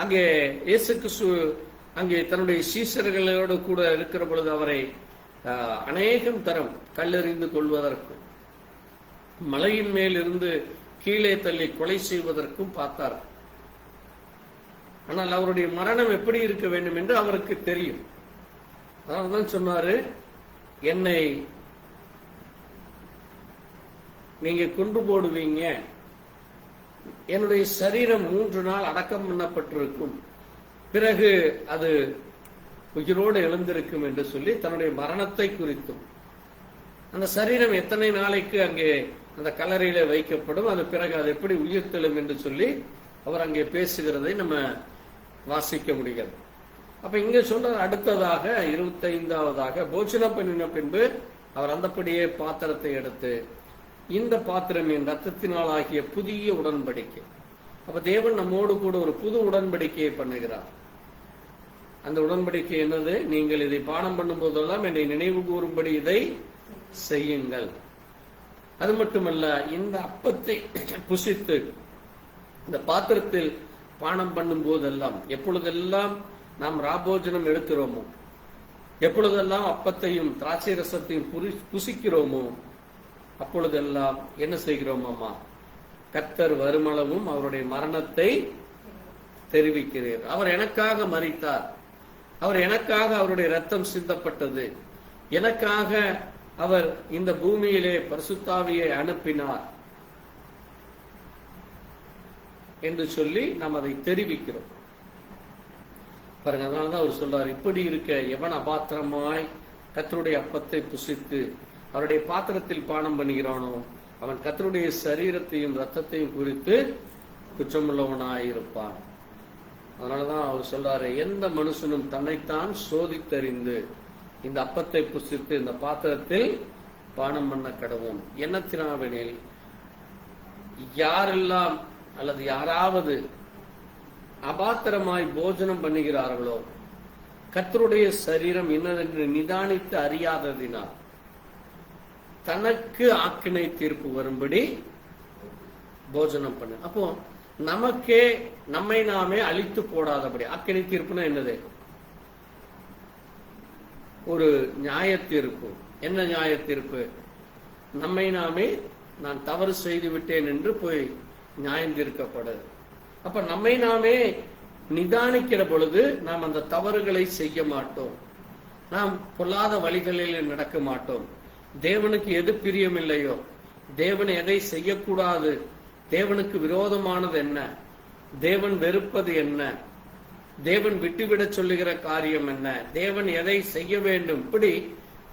அங்கே இயேசு கிறிஸ்து அங்கே தன்னுடைய சீஷர்களோடு கூட இருக்கிற பொழுது அவரை அநேகம் தரம் கல்லெறிந்து கொள்வதற்கும் மலையின் மேல் இருந்து கீழே தள்ளி கொலை செய்வதற்கும் பார்த்தார். ஆனால் அவருடைய மரணம் எப்படி இருக்க வேண்டும் என்று அவருக்கு தெரியும். அதனால்தான் சொன்னாரு, என்னை நீங்க கொண்டு போடுவீங்க, என்னுடைய சரீரம் 3 நாள் அடக்கம் பண்ணப்பட்டிருக்கும், பிறகு அது உயிரோடு எழுந்திருக்கும் என்று சொல்லி தன்னுடைய மரணத்தை குறித்தும், அந்த சரீரம் எத்தனை நாளைக்கு அங்கே அந்த கல்லறையில வைக்கப்படும், அது பிறகு அது எப்படி உயிர்த்தெழும் என்று சொல்லி அவர் அங்கே பேசுகிறதை நம்ம வாசிக்க முடிகிறது. அப்ப இங்க சொல்ற அடுத்ததாக 25வதாக போஜனம் பண்ணின பின்பு அவர் அந்தப்படியே பாத்திரத்தை எடுத்து, இந்த பாத்திரம் என் ரத்தத்தினால் ஆகிய புதிய உடன்படிக்கை. அப்ப தேவன் நம்மோடு கூட ஒரு புது உடன்படிக்கையை பண்ணுகிறார். அந்த உடன்படிக்கை என்னது? நீங்கள் இதை பானம் பண்ணும் போதெல்லாம் என்னை நினைவு கூறும்படி இதை செய்யுங்கள். அது மட்டுமல்ல, இந்த அப்பத்தை புசித்து இந்த பாத்திரத்தில் பானம் பண்ணும் போதெல்லாம், எப்பொழுதெல்லாம் நாம் ராபோஜனம் எடுக்கிறோமோ, எப்பொழுதெல்லாம் அப்பத்தையும் திராட்சை ரசத்தையும் புசிக்கிறோமோ, அப்பொழுதெல்லாம் என்ன செய்கிறோம்? அம்மா, கர்த்தர் வருமளவும் அவருடைய மரணத்தை தெரிவிக்கிறீர். அவர் எனக்காக மரித்தார், அவர் எனக்காக அவருடைய ரத்தம் சிந்தப்பட்டது, எனக்காக அவர் இந்த பூமியிலே பரிசுத்தாவியை அனுப்பினார் என்று சொல்லி நாம் அதை தெரிவிக்கிறோம். பாருங்க, அதனாலதான் அவர் சொல்றார், இப்படி இருக்க எவன் அபாத்திரமாய் கர்த்தருடைய அப்பத்தை புசித்து அவருடைய பாத்திரத்தில் பானம் பண்ணுகிறானோ அவன் கர்த்தருடைய சரீரத்தையும் ரத்தத்தையும் குறித்து குற்றமுள்ளவனாயிருப்பான். அதனாலதான் அவர் சொல்றாரு, எந்த மனுஷனும் தன்னைத்தான் சோதித்தறிந்து இந்த அப்பத்தை புசித்து இந்த பாத்திரத்தில் பானம் பண்ண கடவும். எண்ணத்தினாவெனில் யாரெல்லாம் அல்லது யாராவது அபாத்திரமாய் போஜனம் பண்ணுகிறார்களோ கர்த்தருடைய சரீரம் இன்னதென்று நிதானித்து அறியாததினால் தனக்கு ஆக்கினை தீர்ப்பு வரும்படி போஜனம் பண்ணு. அப்போ நமக்கே நம்மை நாமே அழித்து போடாதபடி. ஆக்கினை தீர்ப்புனா என்னது? ஒரு நியாய தீர்ப்பு. என்ன நியாய தீர்ப்பு? நம்மை நாமே நான் தவறு செய்து விட்டேன் என்று போய் நியாயம் தீர்க்கப்படுது. அப்ப நம்மை நாமே நிதானிக்கிற பொழுது நாம் அந்த தவறுகளை செய்ய மாட்டோம், நாம் பொல்லாத வழிகளில் நடக்க மாட்டோம். தேவனுக்கு எது பிரியமில்லையோ, தேவன் எதை செய்யக்கூடாது, தேவனுக்கு விரோதமானது என்ன, தேவன் வெறுப்பது என்ன, தேவன் விட்டுவிடச் சொல்லுகிற காரியம் என்ன, தேவன் எதை செய்ய வேண்டும், இப்படி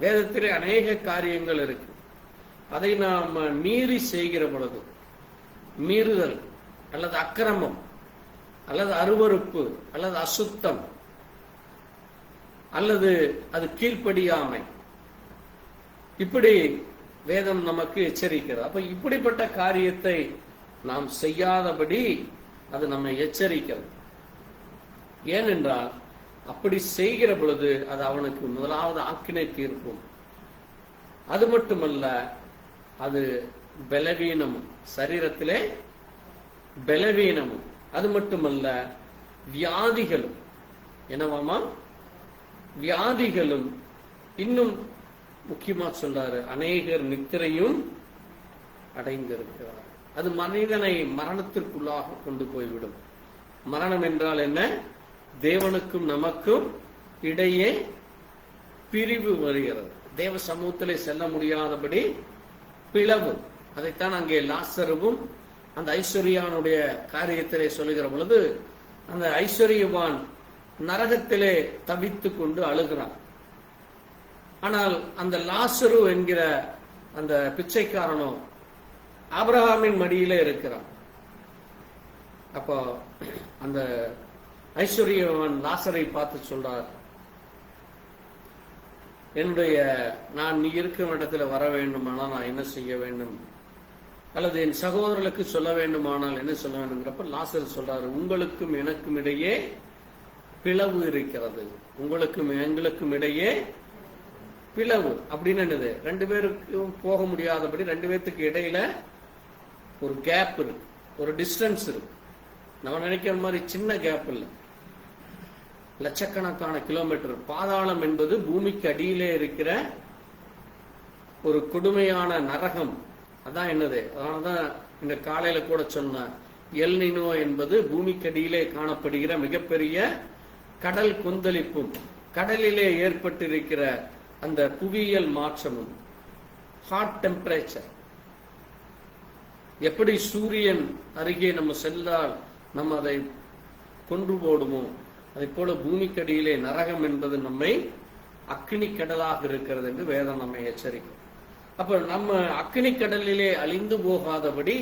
வேதத்திலே அநேக காரியங்கள் இருக்கு. அதை நாம் மீறி செய்கிற பொழுது, மீறுதல் அல்லது அக்கிரமம் அல்லது அருவருப்பு அல்லது அசுத்தம் அல்லது அது கீழ்ப்படியாமை, இப்படி வேதம் நமக்கு எச்சரிக்கிறது. அப்ப இப்படிப்பட்ட காரியத்தை நாம் செய்யாதபடி அது நம்மை எச்சரிக்கிறது. ஏனென்றால் அப்படி செய்கிற பொழுது அது அவனுக்கு முதலாவது ஆக்கினை தீர்ப்பும், அது மட்டுமல்ல அது பலவீனமும், சரீரத்திலே பலவீனமும், அது மட்டுமல்ல வியாதிகளும். என்னவாமா? வியாதிகளும். இன்னும் முக்கியமா சொல்றாரு, அநேகர் நித்திரையும் அடைந்திருக்கிறார். அது மனிதனை மரணத்திற்குள்ளாக கொண்டு போய்விடும். மரணம் என்றால் என்ன? தேவனுக்கும் நமக்கும் இடையே பிரிவு வருகிறது. தேவ சமூகத்திலே செல்ல முடியாதபடி பிளவு. அதைத்தான் அங்கே லாசருவும் அந்த ஐஸ்வர்யானுடைய காரியத்திலே சொல்லுகிற பொழுது, அந்த ஐஸ்வர்யவான் நரகத்திலே தவித்து கொண்டு அழுகிறான். ஆனால் அந்த லாசரு என்கிற அந்த பிச்சைக்காரனோ ஆபிரகாமின் மடியிலே இருக்கிறான். அப்போ அந்த ஐஸ்வர்யவான் லாசரை பார்த்து சொல்றார், நான் நீ இருக்கிற இடத்துல வர வேண்டுமானால் நான் என்ன செய்ய வேண்டும், அல்லது என் சகோதரர்களுக்கு சொல்ல வேண்டுமானால் என்ன சொல்ல வேண்டும்ங்கிறப்ப லாசர் சொல்றாரு, உங்களுக்கும் எனக்கும் இடையே பிளவு இருக்கிறது. உங்களுக்கும் எங்களுக்கும் இடையே பிளவு அப்படின்னு என்னது, ரெண்டு பேருக்கும் போக முடியாதபடி ரெண்டு பேர்த்துக்கு இடையில ஒரு கேப் இருக்கு, ஒரு டிஸ்டன்ஸ் இருக்கு. நம்ம நினைக்கிற மாதிரி சின்ன கேப் இல்லை, லட்சக்கணக்கான கிலோமீட்டர். பாதாளம் என்பது பூமிக்கு அடியிலே இருக்கிற ஒரு கொடுமையான நரகம். அதான் என்னது, அதனாலதான் இந்த காலையில கூட சொன்ன எல் நினோ என்பது பூமிக்கு அடியிலே காணப்படுகிற மிகப்பெரிய கடல் கொந்தளிப்பும், கடலிலே ஏற்பட்டிருக்கிற அந்த புவியியல் மாற்றமும், ஹாட் டெம்பரேச்சர். எப்படி சூரியன் அருகே நம்ம சென்றால் நம்ம அதை கொன்று போடுமோ, அதை போல பூமிக்கடியிலே நரகம் என்பது நம்மை அக்கினி கடலாக இருக்கிறது என்று வேதம் நம்மை எச்சரிக்கும். அப்ப நம்ம அக்கினி கடலிலே அழிந்து போகாதபடி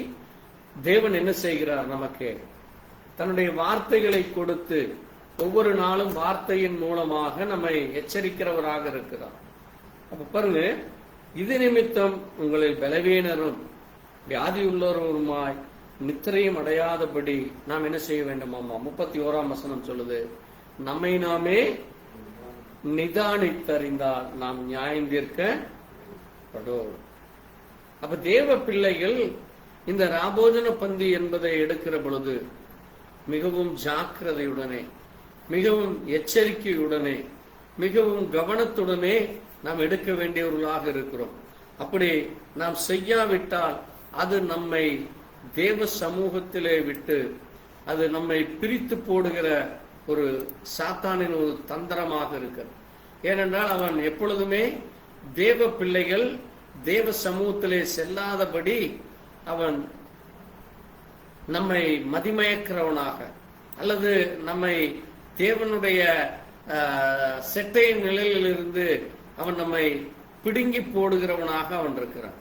தேவன் என்ன செய்கிறார், நமக்கு தன்னுடைய வார்த்தைகளை கொடுத்து ஒவ்வொரு நாளும் வார்த்தையின் மூலமாக நம்மை எச்சரிக்கிறவராக இருக்கிறார். அப்ப பாருங்க, இது நிமித்தம் உங்களில் பலவீனரும் வியாதி உள்ளவருமாய் நித்திரையும் அடையாதபடி நாம் என்ன செய்ய வேண்டுமாமா. 31ஆம் வசனம் சொல்லுது, நம்மை நாமே நிதானித்தறிந்தால் நாம் நியாயம் தீர்க்கப்படும். அப்ப தேவ பிள்ளைகள் இந்த ராபோஜன பந்தி என்பதை எடுக்கிற பொழுது மிகவும் ஜாக்கிரதையுடனே, மிகவும் எச்சரிக்கையுடனே, மிகவும் கவனத்துடனே நாம் எடுக்க வேண்டியவர்களாக இருக்கிறோம். அப்படி நாம் செய்யாவிட்டால் அது நம்மை தேவ சமூகத்திலே விட்டு அது நம்மை பிரித்து போடுகிற ஒரு சாத்தானின் ஒரு தந்திரமாக இருக்கிறது. ஏனென்றால் அவன் எப்பொழுதுமே தேவ பிள்ளைகள் தேவ சமூகத்திலே செல்லாதபடி அவன் நம்மை மதிமயக்கிறவனாக அல்லது நம்மை தேவனுடைய செட்டையின் நிலையிலிருந்து அவன் நம்மை பிடுங்கி போடுகிறவனாக அவன் இருக்கிறான்.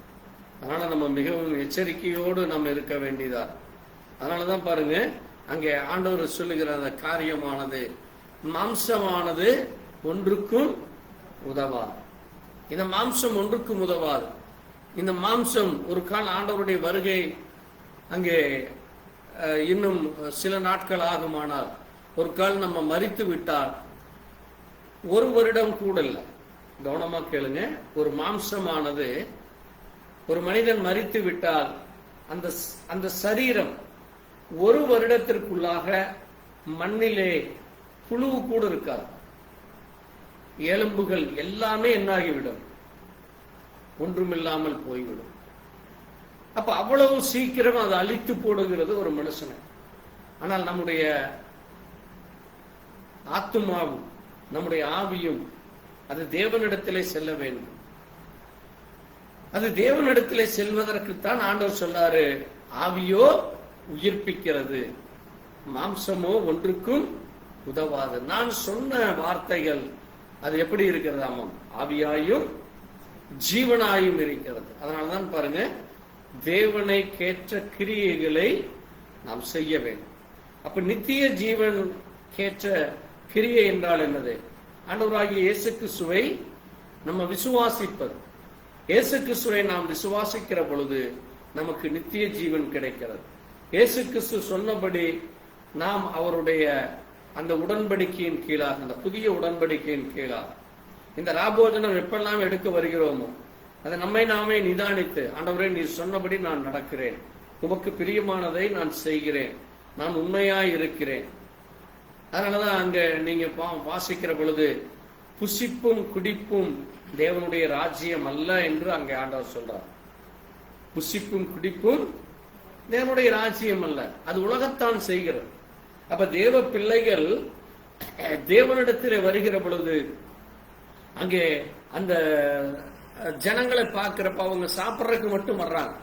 அதனால நம்ம மிகவும் எச்சரிக்கையோடு நம்ம இருக்க வேண்டியதா. அதனாலதான் பாருங்க, அங்கே ஆண்டவர் சொல்லுகிற அந்த காரியமானது மாம்சமானது ஒன்றுக்கும் உதவாது. இந்த மாம்சம் ஒன்றுக்கும் உதவாது. இந்த மாம்சம் ஒரு கால் ஆண்டவருடைய வருகை அங்கே இன்னும் சில நாட்கள் ஆகுமானால், ஒரு கால் நம்ம மரித்து விட்டால் ஒரு வருடம் கூட இல்லை. கவனமா கேளுங்க, ஒரு மாம்சமானது ஒரு மனிதன் மரித்து விட்டால் அந்த சரீரம் ஒரு வருடத்திற்குள்ளாக மண்ணிலே புழு கூட இருக்காது. எலும்புகள் எல்லாமே என்னாகிவிடும், ஒன்றுமில்லாமல் போய்விடும். அப்ப அவ்வளவு சீக்கிரம் அது அழித்து போடுகிறது ஒரு மனுஷனை. ஆனால் நம்முடைய ஆத்துமாவும் நம்முடைய ஆவியும் அது தேவனிடத்திலே செல்ல வேண்டும். அது தேவனிடத்திலே செல்வதற்குத்தான் ஆண்டவர் சொன்னாரு, ஆவியோ உயிர்ப்பிக்கிறது, மாம்சமோ ஒன்றுக்கும் உதவாது. நான் சொன்ன வார்த்தைகள் அது எப்படி இருக்கிறது, ஆமாம், ஆவியாயும் ஜீவனாயும் இருக்கிறது. அதனாலதான் பாருங்க, தேவனை கேற்ற கிரியைகளை நாம் செய்ய வேண்டும். அப்ப நித்திய ஜீவன் கேற்ற கிரியை என்றால் என்னது? ஆண்டவராகிய இயேசு கிறிஸ்துவை நம்ம விசுவாசிப்பது. இயேசு கிறிஸ்துவை நாம் விசுவாசிக்கிற பொழுது நமக்கு நித்திய ஜீவன் கிடைக்கிறது. இயேசு கிறிஸ்து சொன்னபடி நாம் அவருடைய அந்த உடன்படிக்கையின் கீழாக, அந்த புதிய உடன்படிக்கையின் கீழாக இந்த ராபோஜனம் எப்பெல்லாம் எடுக்க வருகிறோமோ அதை நம்மை நாமே நிதானித்து, ஆண்டவரே நீர் சொன்னபடி நான் நடக்கிறேன், உமக்கு பிரியமானதை நான் செய்கிறேன், நான் உண்மையாய் இருக்கிறேன். அதனாலதான் அங்க நீங்க வாசிக்கிற பொழுது புசிப்பும் குடிப்பும் தேவனுடைய ராஜ்யம் அல்ல என்று அங்கே ஆண்டவர் சொல்றார். புசிப்பும் குடிப்பும் தேவனுடைய ராஜ்யம் அல்ல, அது உலகத்தான் செய்கிறது. அப்ப தேவ பிள்ளைகள் தேவனிடத்தில் வருகிற பொழுது அங்கே அந்த ஜனங்களை பார்க்கிறப்ப அவங்க சாப்பிட்றதுக்கு மட்டும் வர்றாங்க,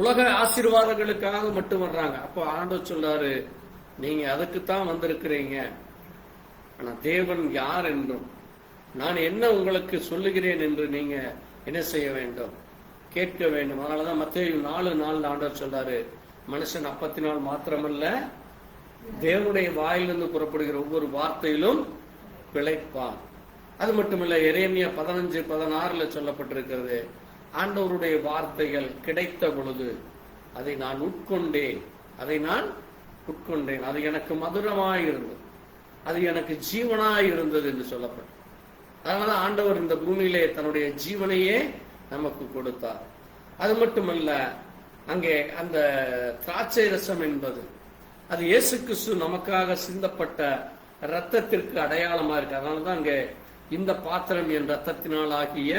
உலக ஆசீர்வாதங்களுக்காக மட்டும் வர்றாங்க. அப்போ ஆண்டவர் சொல்றாரு, நீங்க அதுக்குத்தான் வந்திருக்கிறீங்க, ஆனா தேவன் யார் என்றும் நான் என்ன உங்களுக்கு சொல்லுகிறேன் என்று நீங்க என்ன செய்ய வேண்டும், கேட்க வேண்டும். அதனாலதான் மத்தேயு 4:4 ஆண்டவர் சொல்றாரு, மனுஷன் அப்பத்தினால் மாத்திரமல்ல தேவனுடைய வாயிலிருந்து புறப்படுகிற ஒவ்வொரு வார்த்தையிலும் பிழைப்பான். அது மட்டுமல்ல, எரேமியா 15:16 சொல்லப்பட்டிருக்கிறது, ஆண்டவருடைய வார்த்தைகள் கிடைத்த பொழுது அதை நான் உட்கொண்டேன், அது எனக்கு மதுரமாய் இருந்தது, அது எனக்கு ஜீவனாய் இருந்தது என்று சொல்லப்பட்டது. அதனால ஆண்டவர் இந்த பூமியிலே தன்னுடைய ஜீவனையே நமக்கு கொடுத்தார். அது மட்டுமல்ல, அங்கே அந்த திராட்சை ரசம் என்பது அது இயேசு கிறிஸ்து நமக்காக சிந்தப்பட்ட இரத்தத்திற்கு அடையாளமா இருக்கு. அதனாலதான் அங்கே இந்த பாத்திரம் என் இரத்தத்தினால் ஆகிய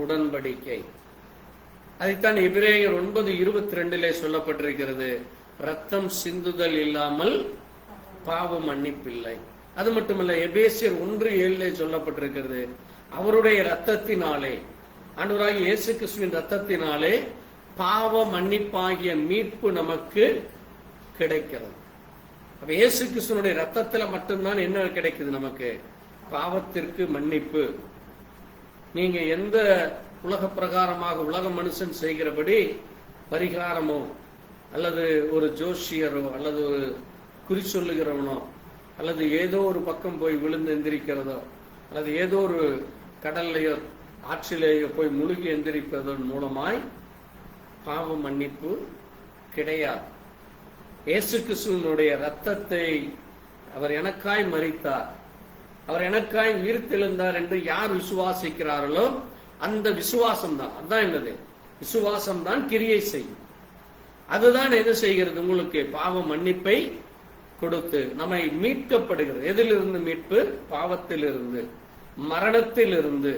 உடன்படிக்கை. அதைத்தான் எபிரேயர் 9:22 சொல்லப்பட்டிருக்கிறது, ரத்தம் சிந்துதல் இல்லாமல் பாவ மன்னிப்பில்லை. அது மட்டுமல்ல, எபேசியர் 1:7 சொல்லப்பட்டிருக்கிறது, அவருடைய இரத்தத்தினாலே, ஆண்டவராகிய இயேசு கிறிஸ்துவின் இரத்தத்தினாலே பாவ மன்னிப்பாகிய மீட்பு நமக்கு கிடைக்கிறது. அப்ப இயேசு கிறிஸ்துவனுடைய ரத்தத்துல மட்டும்தான் என்ன கிடைக்குது நமக்கு, பாவத்திற்கு மன்னிப்பு. நீங்க எந்த உலக பிரகாரமாக உலக மனுஷன் செய்கிறபடி பரிகாரமோ அல்லது ஒரு ஜோஷியரோ அல்லது ஒரு குறி சொல்லுகிறவனோ அல்லது ஏதோ ஒரு பக்கம் போய் விழுந்து எந்திரிக்கிறதோ அல்லது ஏதோ ஒரு கடல்லையோ ஆற்றிலேயோ போய் முழுகி எந்திரிப்பதன் மூலமாய் பாவ மன்னிப்பு கிடையாது. இயேசு கிறிஸ்துவினுடைய ரத்தத்தை அவர் எனக்காய் மரித்தார், அவர் எனக்காய் உயிர்த்தெழுந்தார் என்று யார் விசுவாசிக்கிறார்களோ அந்த விசுவாசம் தான், அதுதான் என்னது, விசுவாசம் தான் கிரியை செய்யும். அதுதான் என்ன செய்கிறது, உங்களுக்கு பாவ மன்னிப்பை கொடுத்து நம்மை மீட்கப்படுகிறது. எதிலிருந்து மீட்பு? பாவத்திலிருந்து, மரணத்திலிருந்து.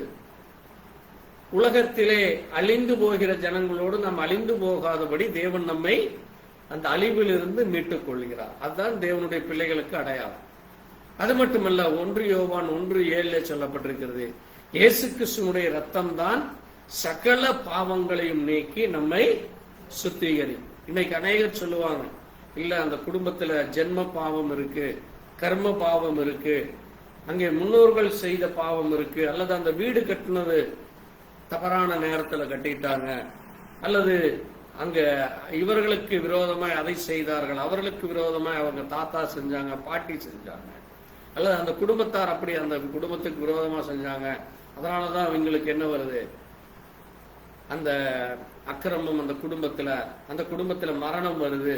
உலகத்திலே அழிந்து போகிற ஜனங்களோடு நாம் அழிந்து போகாதபடி தேவன் நம்மை அந்த அழிவிலிருந்து மீட்டுக் கொள்கிறார். அதுதான் தேவனுடைய பிள்ளைகளுக்கு அடையாளம். அது மட்டுமல்ல, 1 யோவான் 1:7 சொல்லப்பட்டிருக்கிறது, இயேசு கிறிஸ்துவினுடைய ரத்தம் தான் சகல பாவங்களையும் நீக்கி நம்மை சுத்திகரிக்கும். இன்னைக்கு அநேகர் சொல்லுவாங்க, இல்ல அந்த குடும்பத்துல ஜென்ம பாவம் இருக்கு, கர்ம பாவம் இருக்கு, அங்கே முன்னோர்கள் செய்த பாவம் இருக்கு, அல்லது அந்த வீடு கட்டினது தவறான நேரத்துல கட்டிட்டாங்க, அல்லது அங்க இவர்களுக்கு விரோதமாய் அதை செய்தார்கள், அவர்களுக்கு விரோதமாய் அவங்க தாத்தா செஞ்சாங்க, பாட்டி செஞ்சாங்க, அல்லது அந்த குடும்பத்தார் அப்படி அந்த குடும்பத்துக்கு விரோதமா செஞ்சாங்க, அதனாலதான் அவங்களுக்கு என்ன வருது, அந்த அக்கிரமம் அந்த குடும்பத்துல மரணம் வருது,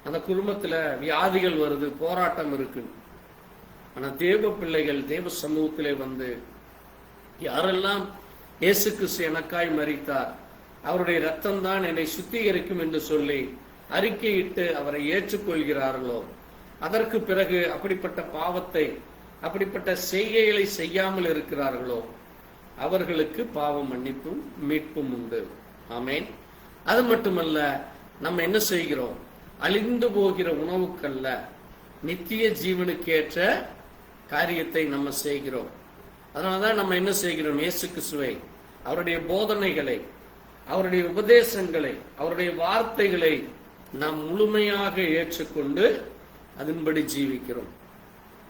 அந்த குடும்பத்துல வியாதிகள் வருது, போராட்டம் இருக்கு. ஆனா தேவ பிள்ளைகள் தேவ சமூகத்திலே வந்து யாரெல்லாம் இயேசு கிறிஸ்து எனக்காய் மரித்தார், அவருடைய ரத்தம் தான் என்னை சுத்திகரிக்கும் என்று சொல்லி அறிக்கையிட்டு அவரை ஏற்றுக்கொள்கிறார்களோ, அதற்கு பிறகு அப்படிப்பட்ட பாவத்தை அப்படிப்பட்ட செய்கைகளை செய்யாமல் இருக்கிறார்களோ அவர்களுக்கு பாவ மன்னிப்பும் மீட்பும் உண்டு. ஆமேன். அது மட்டுமல்ல, நம்ம என்ன செய்கிறோம், அழிந்து போகிற உணவுக்கல்ல நித்திய ஜீவனுக்கேற்ற காரியத்தை நம்ம செய்கிறோம். அதனாலதான் நம்ம என்ன செய்கிறோம், இயேசு கிறிஸ்துவை, அவருடைய போதனைகளை, அவருடைய உபதேசங்களை, அவருடைய வார்த்தைகளை நாம் முழுமையாக ஏற்றுக்கொண்டு அதன்படி ஜீவிக்கிறோம்.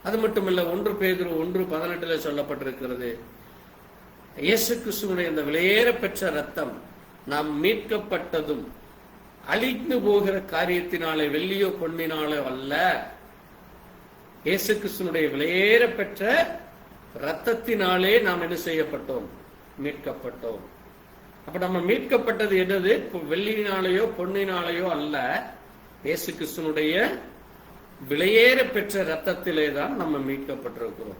அது மட்டுமல்ல, 1 பேதுரு 1:18 சொல்லப்பட்டிருக்கிறது, இயேசு கிறிஸ்துவினுடைய இந்த விலையேற பெற்ற ரத்தம் நாம் மீட்கப்பட்டதும் அழிந்து போகிற காரியத்தினாலே வெள்ளியோ பொன்னினாலோ அல்ல, இயேசு கிறிஸ்துவினுடைய விலையேற பெற்ற ரத்தத்தினாலே நாம் என்ன செய்யப்பட்டோம், மீட்கப்பட்டோம். அப்ப நம்ம மீட்கப்பட்டது என்னது, வெள்ளியினாலேயோ பொன்னினாலேயோ அல்ல, இயேசு கிறிஸ்துவினுடைய விலையேற பெற்ற ரத்தத்திலே தான் நம்ம மீட்கப்பட்டிருக்கிறோம்.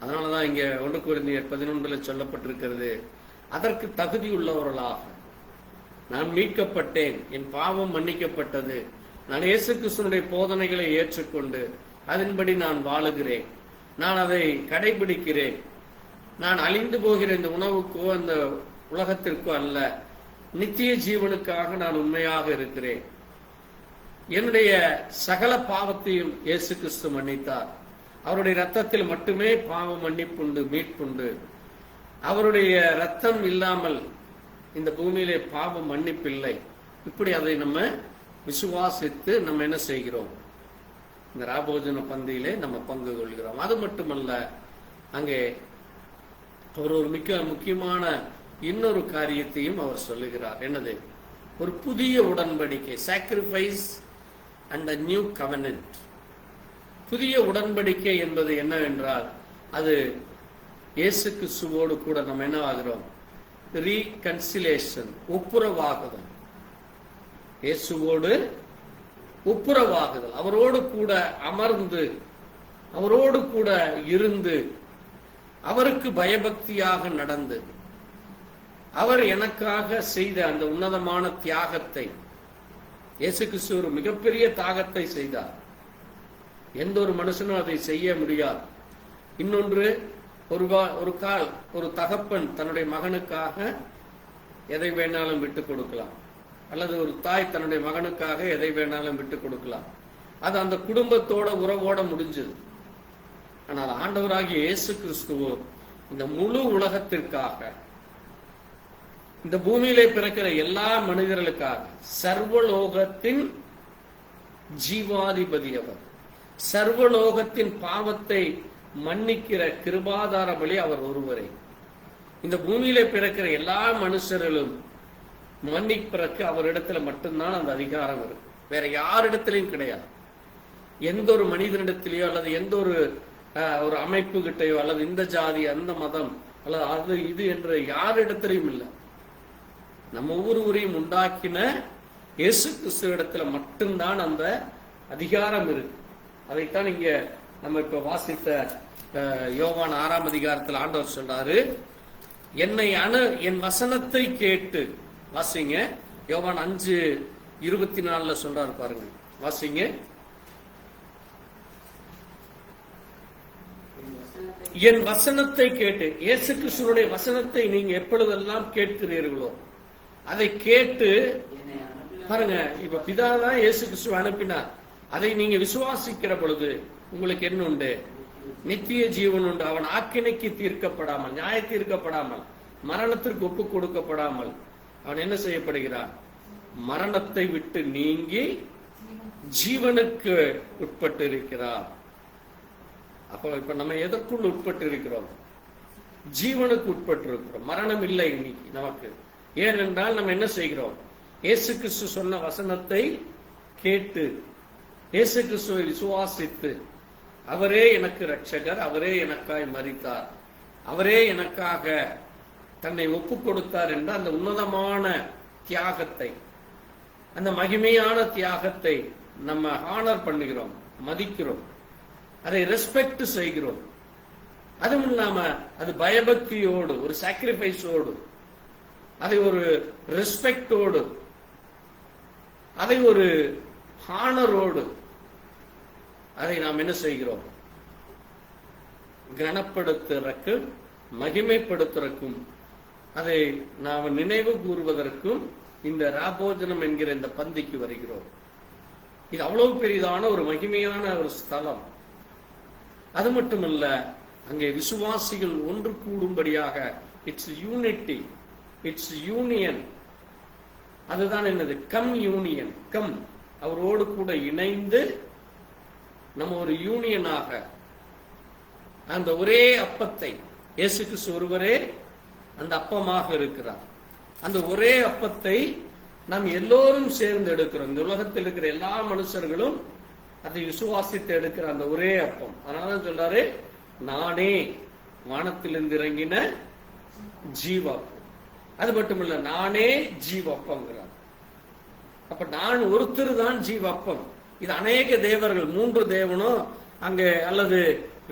அதனாலதான் இங்க 1 கொரிந்தியர் 11 சொல்லப்பட்டிருக்கிறது, அதற்கு தகுதி உள்ளவர்களாக நான் மீட்கப்பட்டேன், என் பாவம் மன்னிக்கப்பட்டது, நான் இயேசு கிறிஸ்துவினுடைய போதனைகளை ஏற்றுக்கொண்டு அதன்படி நான் வாழுகிறேன், நான் அதை கடைபிடிக்கிறேன், நான் அழிந்து போகிற இந்த உணவுக்கோ அந்த உலகத்திற்கோ அல்ல, நித்திய ஜீவனுக்காக நான் உண்மையாக இருக்கிறேன், என்னுடைய சகல பாவத்தையும் இயேசு கிறிஸ்து மன்னித்தார், அவருடைய ரத்தத்தில் மட்டுமே பாவ மன்னிப்புண்டு, மீட்புண்டு. அவருடைய ரத்தம் இல்லாமல் இந்த பூமியிலே பாவ மன்னிப்பில்லை. இப்படி அதை நம்ம விசுவாசித்து நம்ம என்ன செய்கிறோம்? இந்த ராபோஜன பந்தியிலே நம்ம பங்கு கொள்கிறோம். அது மட்டுமல்ல, அங்கே அவர் ஒரு முக்கியமான இன்னொரு காரியத்தையும் அவர் சொல்லுகிறார். என்னது? ஒரு புதிய உடன்படிக்கை, sacrifice and a new covenant. புதிய உடன்படிக்கை என்பது என்னவென்றால், அது இயேசு கிறிஸ்துவோடு கூட நம்ம என்ன ஆகிறோம்? ரீகன்சிலேஷன், ஒப்புரவாகுதல். இயேசுவோடு ஒப்புரவாகுதல், அவரோடு கூட அமர்ந்து, அவரோடு கூட இருந்து, அவருக்கு பயபக்தியாக நடந்து, அவர் எனக்காக செய்த அந்த உன்னதமான தியாகத்தை, இயேசு கிறிஸ்து ஒரு மிகப்பெரிய தியாகத்தை செய்தார். எந்த ஒரு மனுஷனும் அதை செய்ய முடியாது. இன்னொன்று, ஒரு தகப்பன் தன்னுடைய மகனுக்காக எதை வேணாலும் விட்டு கொடுக்கலாம், அல்லது ஒரு தாய் தன்னுடைய மகனுக்காக எதை வேணாலும் விட்டு கொடுக்கலாம். அது அந்த குடும்பத்தோட உறவோட முடிஞ்சது. ஆனால் ஆண்டவராகிய இயேசு கிறிஸ்துவோ இந்த முழு உலகத்திற்காக, இந்த பூமியிலே பிறக்கிற எல்லா மனிதர்களுக்காக, சர்வலோகத்தின் ஜீவாதிபதி அவர், சர்வலோகத்தின் பாவத்தை மன்னிக்கிற கிருபாதார பலி அவர் ஒருவரே. இந்த பூமியிலே பிறக்கிற எல்லா மனுஷர்களும் மன்னிப்பிறக்கு அவரிடத்துல மட்டும்தான் அந்த அதிகாரம் இருக்கு. வேற யாரிடத்திலையும் கிடையாது. எந்த ஒரு மனிதனிடத்திலேயோ அல்லது எந்த ஒரு அமைப்பு கிட்டையோ அல்லது இந்த ஜாதி அந்த மதம் அல்லது அது இது என்று யாரிடத்திலையும் இல்லை. நம்ம ஒவ்வொருவரையும் உண்டாக்கின இயேசு கிறிஸ்து இடத்துல மட்டும்தான் அந்த அதிகாரம் இருக்கு. அதைத்தான் இங்க நம்ம இப்ப வாசித்த யோவான் 6ஆம் அதிகாரத்தில் ஆண்டவர் சொல்றாரு, என் வசனத்தை கேட்டு. வாசிங்க, யோவான் 5:24 சொல்றாரு பாருங்க, வாசிங்க. என் வசனத்தை கேட்டு, இயேசு கிறிஸ்துவினுடைய வசனத்தை நீங்க எப்பொழுதெல்லாம் கேட்கிறீர்களோ அதை கேட்டு பாருங்க. இப்ப பிதாதான் இயேசு கிறிஸ்துவை அனுப்பினார். அதை நீங்க விசுவாசிக்கிற பொழுது உங்களுக்கு என்ன உண்டு? நித்திய ஜீவன் உண்டு. அவன் ஆக்கினைக்கு தீர்க்கப்படாமல், நியாய தீர்க்கப்படாமல், மரணத்திற்கு ஒப்பு கொடுக்கப்படாமல் அவன் என்ன செய்யப்படுகிறான்? மரணத்தை விட்டு நீங்கி ஜீவனுக்கு உட்பட்டு இருக்கிறான். அப்போ இப்ப நம்ம எதற்குள் உட்பட்டு இருக்கிறோம்? ஜீவனுக்கு உட்பட்டு இருக்கிறோம். மரணம் இல்லை இன்னைக்கு நமக்கு. ஏனென்றால் நம்ம என்ன செய்கிறோம்? இயேசு கிறிஸ்து சொன்ன வசனத்தை கேட்டு, இயேசு கிறிஸ்துவை விசுவாசித்து, அவரே எனக்கு இரட்சகர், அவரே எனக்காய் மரித்தார், அவரே எனக்காக தன்னை ஒப்பு கொடுத்தார் என்ற அந்த உன்னதமான தியாகத்தை, அந்த மகிமையான தியாகத்தை நம்ம ஹானர் பண்ணுகிறோம், மதிக்கிறோம், அதை ரெஸ்பெக்ட் செய்கிறோம். அதுவும் இல்லாம அது பயபக்தியோடு, ஒரு சாக்ரிஃபைஸோடு, அதை ஒரு ரெஸ்பெக்டோடு, அதை ஒரு ஹானரோடு அதை நாம் என்ன செய்கிறோம்? கனப்படுத்துறக்கும் மகிமைப்படுத்துறக்கும் அதை நாம் நினைவு கூறுவதற்கும் இந்த ராபோஜனம் என்கிற இந்த பந்திக்கு வருகிறோம். இது அவ்வளவு பெரிதான ஒரு மகிமையான ஒரு ஸ்தலம். அது மட்டுமல்ல, அங்கே விசுவாசிகள் ஒன்று கூடும்படியாக இட்ஸ் யூனிட்டி, இட்ஸ் யூனியன். அதுதான் என்னது? Come union. கம், அவரோடு கூட இணைந்து நம்ம ஒரு யூனியனாக அந்த ஒரே அப்பத்தை, இயேசு கிறிஸ்து ஒருவரே அந்த அப்பமாக இருக்கிறார். அந்த ஒரே அப்பத்தை நாம் எல்லோரும் சேர்ந்து எடுக்கிறோம். இந்த உலகத்தில் இருக்கிற எல்லா மனுஷர்களும் அதை விசுவாசித்து எடுக்கிற அந்த ஒரே அப்பம். அதனால சொல்றாரு, நானே வானத்திலிருந்து இறங்கின ஜீவாப்பம். அது மட்டுமல்ல, நானே ஜீவப்பங்கிறார். அப்ப நான் ஒருத்தர் தான் ஜீவப்பம். இது அநேக தேவர்கள், 3 தேவனோ அங்கே, அல்லது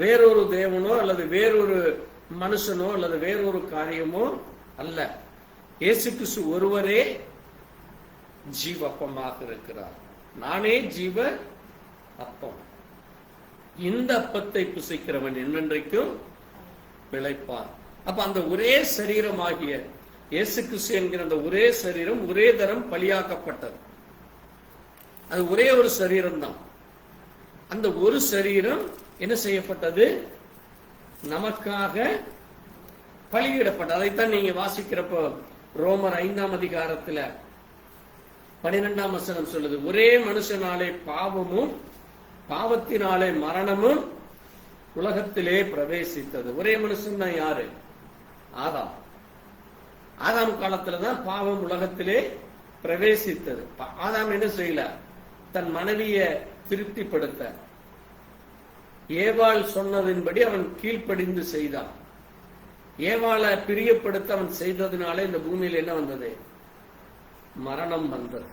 வேறொரு தேவனோ அல்லது வேறொரு மனுஷனோ அல்லது வேறொரு காரியமோ அல்ல. இயேசு கிறிஸ்து ஒருவரே ஜீவப்பமாக இருக்கிறார். நானே ஜீவ அப்பம். இந்த அப்பத்தை புசிக்கிறவன் என்னென்றைக்கும் பிழைப்பான். அப்ப அந்த ஒரே சரீரமாகிய இயேசு கிறிஸ்து என்கிற அந்த ஒரே சரீரம் ஒரே தரம் பலியாக்கப்பட்டது. அது ஒரே ஒரு சரீரம் தான். அந்த ஒரு சரீரம் என்ன செய்யப்பட்டது? நமக்காக பலியிடப்பட்டது. அதைத்தான் நீங்க வாசிக்கிறப்போ ரோமர் 5ஆம் அதிகாரத்துல 12ஆம் வசனம் சொல்லுது, ஒரே மனுஷனாலே பாவமும் பாவத்தினாலே மரணமும் உலகத்திலே பிரவேசித்தது. ஒரே மனுஷன் தான் யாரு? ஆதாம். ஆதாம் காலத்துலதான் பாவம் உலகத்திலே பிரவேசித்தது. ஆதாம் என்ன செய்யல? தன் மனைவிய திருப்திப்படுத்த ஏவாள் சொன்னதின்படி அவன் கீழ்ப்படிந்து செய்தான். ஏவாளை பிரியப்படுத்த அவன் செய்ததுனால இந்த பூமியில என்ன வந்தது? மரணம் வந்தது.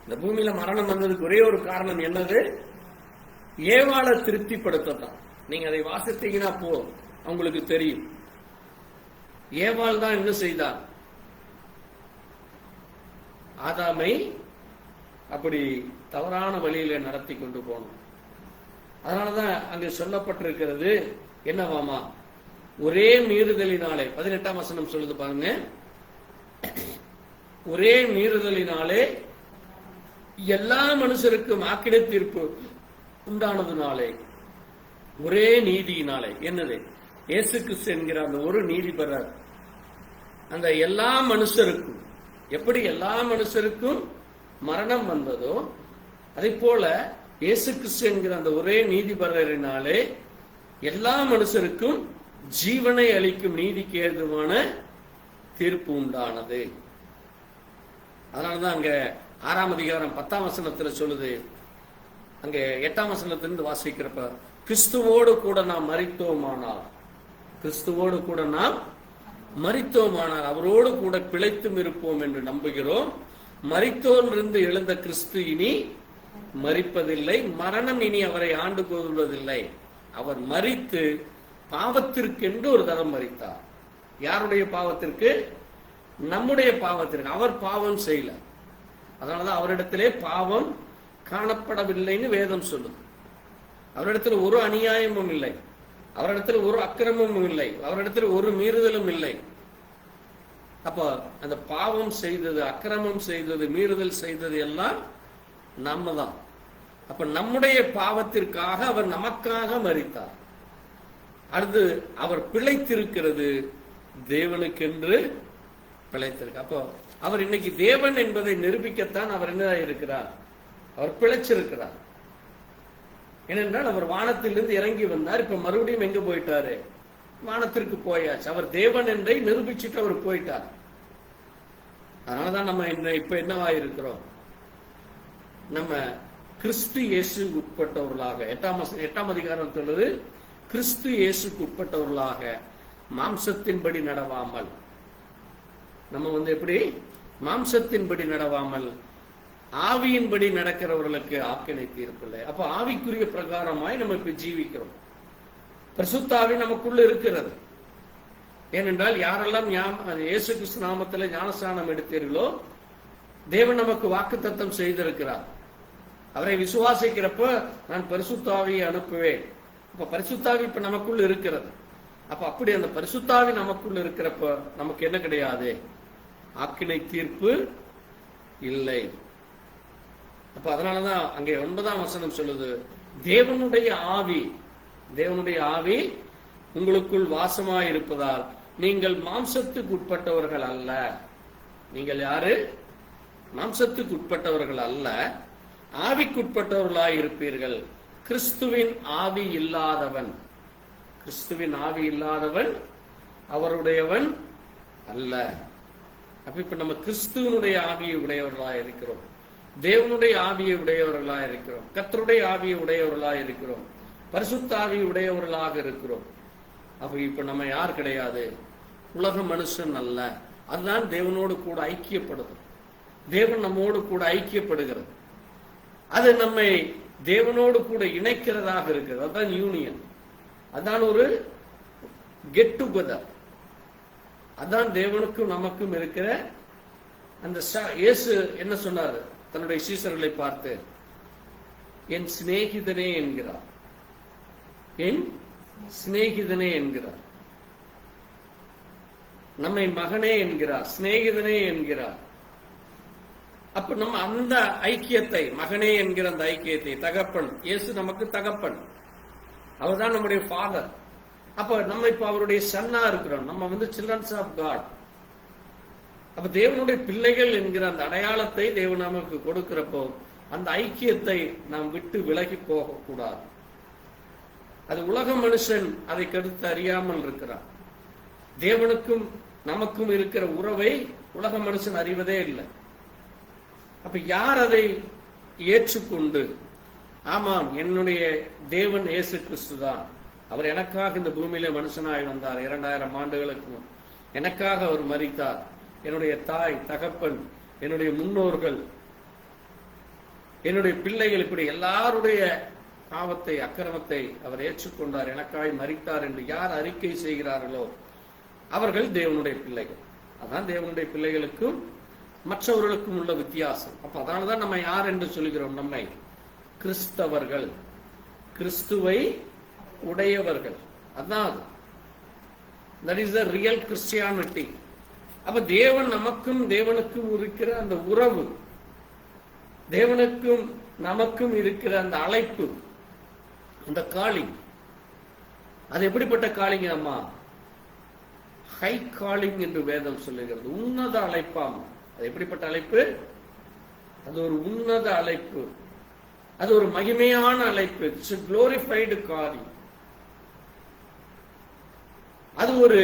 இந்த பூமியில மரணம் வந்ததுக்கு ஒரே ஒரு காரணம் என்னது? ஏவாளை திருப்திப்படுத்தத்தான். நீங்க அதை வாசித்தீங்கன்னா போ உங்களுக்கு தெரியும். ஏவாள் தான் என்ன செய்தார்? ஆதாமை அப்படி தவறான வழியில நடத்தி கொண்டு போனோம். அதனாலதான் அங்கு சொல்லப்பட்டிருக்கிறது என்னவாமா? ஒரே மீறுதலினாலே 18ஆம் வசனம் சொல்லுது பாருங்க, ஒரே மீறுதலினாலே எல்லா மனுஷருக்கும் ஆக்கினை தீர்ப்பு உண்டானதுனாலே, ஒரே நீதியினாலே. என்னது? இயேசு கிறிஸ்து என்கிற அந்த ஒரு நீதிபரர் அந்த எல்லா மனுஷருக்கும், எப்படி எல்லா மனுஷருக்கும் மரணம் வந்ததோ அதை போல இயேசு கிறிஸ்து என்கிற அந்த ஒரே நீதிபரரினாலே எல்லா மனுஷருக்கும் ஜீவனை அளிக்கும் நீதிக்கு ஏதுவான தீர்ப்பு உண்டானது. அதனாலதான் அங்க 6ஆம் அதிகாரம் 10ஆம் வசனத்துல சொல்லுது, அங்க 8ஆம் வசனத்திலிருந்து வாசிக்கிறப்ப, கிறிஸ்துவோடு கூட நாம் மரித்தோமானால், கிறிஸ்துவோடு கூட நாம் மரித்தோமானால் அவரோடு கூட பிழைத்தும் இருப்போம் என்று நம்புகிறோம். மரித்தோரிலிருந்து எழுந்த கிறிஸ்து இனி மரிப்பதில்லை, மரணம் இனி அவரை ஆண்டு கொள்வதில்லை. அவர் மரித்து பாவத்திற்கென்று ஒரு தரம் மரித்தார். யாருடைய பாவத்திற்கு? நம்முடைய பாவத்திற்கு. அவர் பாவம் செய்யல, அதனாலதான் அவரிடத்திலே பாவம் காணப்படவில்லைன்னு வேதம் சொல்லுது. அவரிடத்துல ஒரு அநியாயமும் இல்லை, அவரிடத்துல ஒரு அக்கிரமமும் இல்லை, அவரிடத்துல ஒரு மீறுதலும் இல்லை. அப்ப அந்த பாவம் செய்தது, அக்கிரமம் செய்தது, மீறுதல் செய்தது எல்லாம் நம்ம தான். அப்ப நம்முடைய பாவத்திற்காக அவர் நமக்காக மரித்தார். அடுத்து அவர் பிழைத்திருக்கிறது தேவனுக்கென்று பிழைத்திருக்கு. அப்போ அவர் இன்னைக்கு தேவன் என்பதை நிரூபிக்கத்தான் அவர் என்ன இருக்கிறார்? அவர் பிழைச்சிருக்கிறார். ஏனென்றால் அவர் வானத்திலிருந்து இறங்கி வந்தார். இப்ப மறுபடியும் எங்க போயிட்டாரு? வானத்திற்கு போயாச்சு. அவர் தேவன் என்றை நிரூபிச்சுட்டு அவர் போயிட்டார். அதனாலதான் நம்ம இப்ப என்னவா இருக்கிறோம்? நம்ம கிறிஸ்து இயேசு உட்பட்டவர்களாக, 8ஆம் அதிகாரம் சொல்லுது, கிறிஸ்து இயேசுக்கு உட்பட்டவர்களாக மாம்சத்தின்படி நடவாமல், நம்ம எப்படி மாம்சத்தின்படி நடவாமல் ஆவியின்படி நடக்கிறவர்களுக்கு ஆக்கினை தீர்ப்பில்லை. அப்ப ஆவிக்குரிய பிரகாரமாய் நம்ம இப்ப ஜீவிக்கிறோம். பரிசுத்த ஆவி நமக்குள்ள இருக்கிறது. ஏனென்றால் யாரெல்லாம் இயேசு கிறிஸ்து நாமத்துல ஞானஸ்நானம் எடுத்தீர்களோ தேவன் நமக்கு வாக்குத்தத்தம் செய்திருக்கிறார். அவரை விசுவாசிக்கிறப்ப நான் பரிசுத்த ஆவியை அனுப்புவேன். அப்ப பரிசுத்த ஆவி இப்ப நமக்குள்ள இருக்கிறது. அப்ப அப்படி அந்த பரிசுத்த ஆவி நமக்குள்ள இருக்கிறப்ப நமக்கு என்ன கிடையாது? ஆக்கினை தீர்ப்பு இல்லை. அப்ப அதனாலதான் அங்கே 9ஆம் வசனம் சொல்லுது, தேவனுடைய ஆவி உங்களுக்குள் வாசமாய் இருப்பதால் நீங்கள் மாம்சத்துக்கு உட்பட்டவர்கள் அல்ல. நீங்கள் யாரு? மாம்சத்துக்கு உட்பட்டவர்கள் அல்ல, ஆவிக்குட்பட்டவர்களாய் இருப்பீர்கள். கிறிஸ்துவின் ஆவி இல்லாதவன் அவருடையவன் அல்ல. அப்ப இப்ப நம்ம கிறிஸ்துவனுடைய ஆவியை உடையவர்களாய் இருக்கிறோம், தேவனுடைய ஆவியை உடையவர்களாக இருக்கிறோம், கர்த்தருடைய ஆவியை உடையவர்களாக இருக்கிறோம், பரிசுத்த ஆவியை உடையவர்களாக இருக்கிறோம். அப்ப இப்ப நம்ம யார் கிடையாது? உலக மனுஷன் அல்ல. அதுதான் தேவனோடு கூட ஐக்கியப்படுது. தேவன் நம்மோடு கூட ஐக்கியப்படுகிறது. அது நம்மை தேவனோடு கூட இணைக்கிறதாக இருக்கிறது. அதுதான் யூனியன், அதான் ஒரு கெட் டுகெதர். அதான் தேவனுக்கும் நமக்கும் இருக்கிற அந்த. இயேசு என்ன சொன்னார் தன்னுடைய சீசர்களை பார்த்து? என் சிநேகிதனே என்கிறார், என் சிநேகிதனே என்கிறார். நம்மை மகனே என்கிறார், சிநேகிதனே என்கிறார். அப்ப நம்ம அந்த ஐக்கியத்தை, மகனே என்கிற அந்த ஐக்கியத்தை, தகப்பன், இயேசு நமக்கு தகப்பன். அவர்தான் நம்முடைய ஃபாதர். அப்ப நம்ம இப்ப அவருடைய சன்னா இருக்கிறோம். நம்ம சில்ட்ரன்ஸ் ஆஃப் காட். அப்ப தேவனுடைய பிள்ளைகள் என்கிற அந்த அடையாளத்தை தேவன் நமக்கு கொடுக்கிறப்போ அந்த ஐக்கியத்தை நாம் விட்டு விலகி போக கூடாது. அது உலக மனுஷன் அதை கருத்து அறியாமல் இருக்கிறான். தேவனுக்கும் நமக்கும் இருக்கிற உறவை உலக மனுஷன் அறிவதே இல்லை. அப்ப யார் அதை ஏற்றுக்கொண்டு, ஆமாம் என்னுடைய தேவன் இயேசு கிறிஸ்து தான், அவர் எனக்காக இந்த பூமியில மனுஷனாய் வந்தார், 2000 ஆண்டுகளுக்கு எனக்காக அவர் மரித்தார், என்னுடைய தாய் தகப்பன் என்னுடைய முன்னோர்கள் என்னுடைய பிள்ளைகள் இப்படி எல்லாருடைய பாவத்தை அக்கிரமத்தை அவர் ஏற்றுக்கொண்டார், எனக்காய் மரித்தார் என்று யார் அறிக்கை செய்கிறார்களோ அவர்கள் தேவனுடைய பிள்ளைகள். அதான் தேவனுடைய பிள்ளைகளுக்கும் மற்றவர்களுக்கும் உள்ள வித்தியாசம். அப்ப அதனாலதான் நம்ம யார் என்று சொல்கிறோம்? நம்மை கிறிஸ்தவர்கள், கிறிஸ்துவை உடையவர்கள். அதான் that is the real Christianity. அப்ப தேவன் நமக்கும் தேவனுக்கும் இருக்கிற அந்த உறவு, தேவனுக்கும் நமக்கும் இருக்கிற அந்த அழைப்பு, அந்த காலிங், அது எப்படிப்பட்ட காலிங் அம்மா? ஹை காலிங் என்று வேதம் சொல்லுகிறது. உன்னத அழைப்பாம். அது எப்படிப்பட்ட அழைப்பு? அது ஒரு உன்னத அழைப்பு, அது ஒரு மகிமையான அழைப்பு. It's a glorified calling. அது ஒரு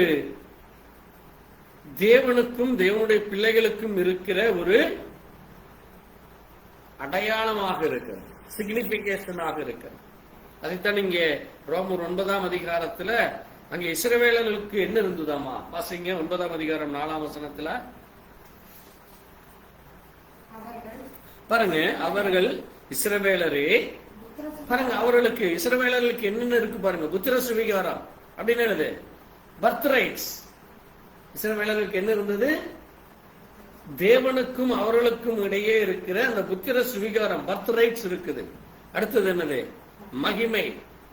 தேவனுக்கும் தேவனுடைய பிள்ளைகளுக்கும் இருக்கிற ஒரு அடையாளமாக இருக்கிறது, சிக்னிபிகேஷனாக இருக்கிறது. அதைத்தான் இங்கே ரோமர் 9ஆம் அதிகாரத்துல அங்கே இஸ்ரவேலர்களுக்கு என்ன இருந்ததாமா? வாசிங்க 9ஆம் அதிகாரம் 4ஆம் வசனத்துல பாருங்க. அவர்கள் இஸ்ரவேலரே, பாருங்க அவர்களுக்கு இஸ்ரவேலர்களுக்கு என்னென்ன இருக்கு பாருங்க. புத்திர சுவிகாரம் அப்படின்னு என்னது? Birth rights. இஸ்ரவேலர்களுக்கு என்ன இருந்தது? தேவனுக்கும் அவர்களுக்கும் இடையே இருக்கிற அந்த புத்திர சுவிகாரம், பர்த் ரைட்ஸ் இருக்குது. அடுத்தது என்னது? மகிமை.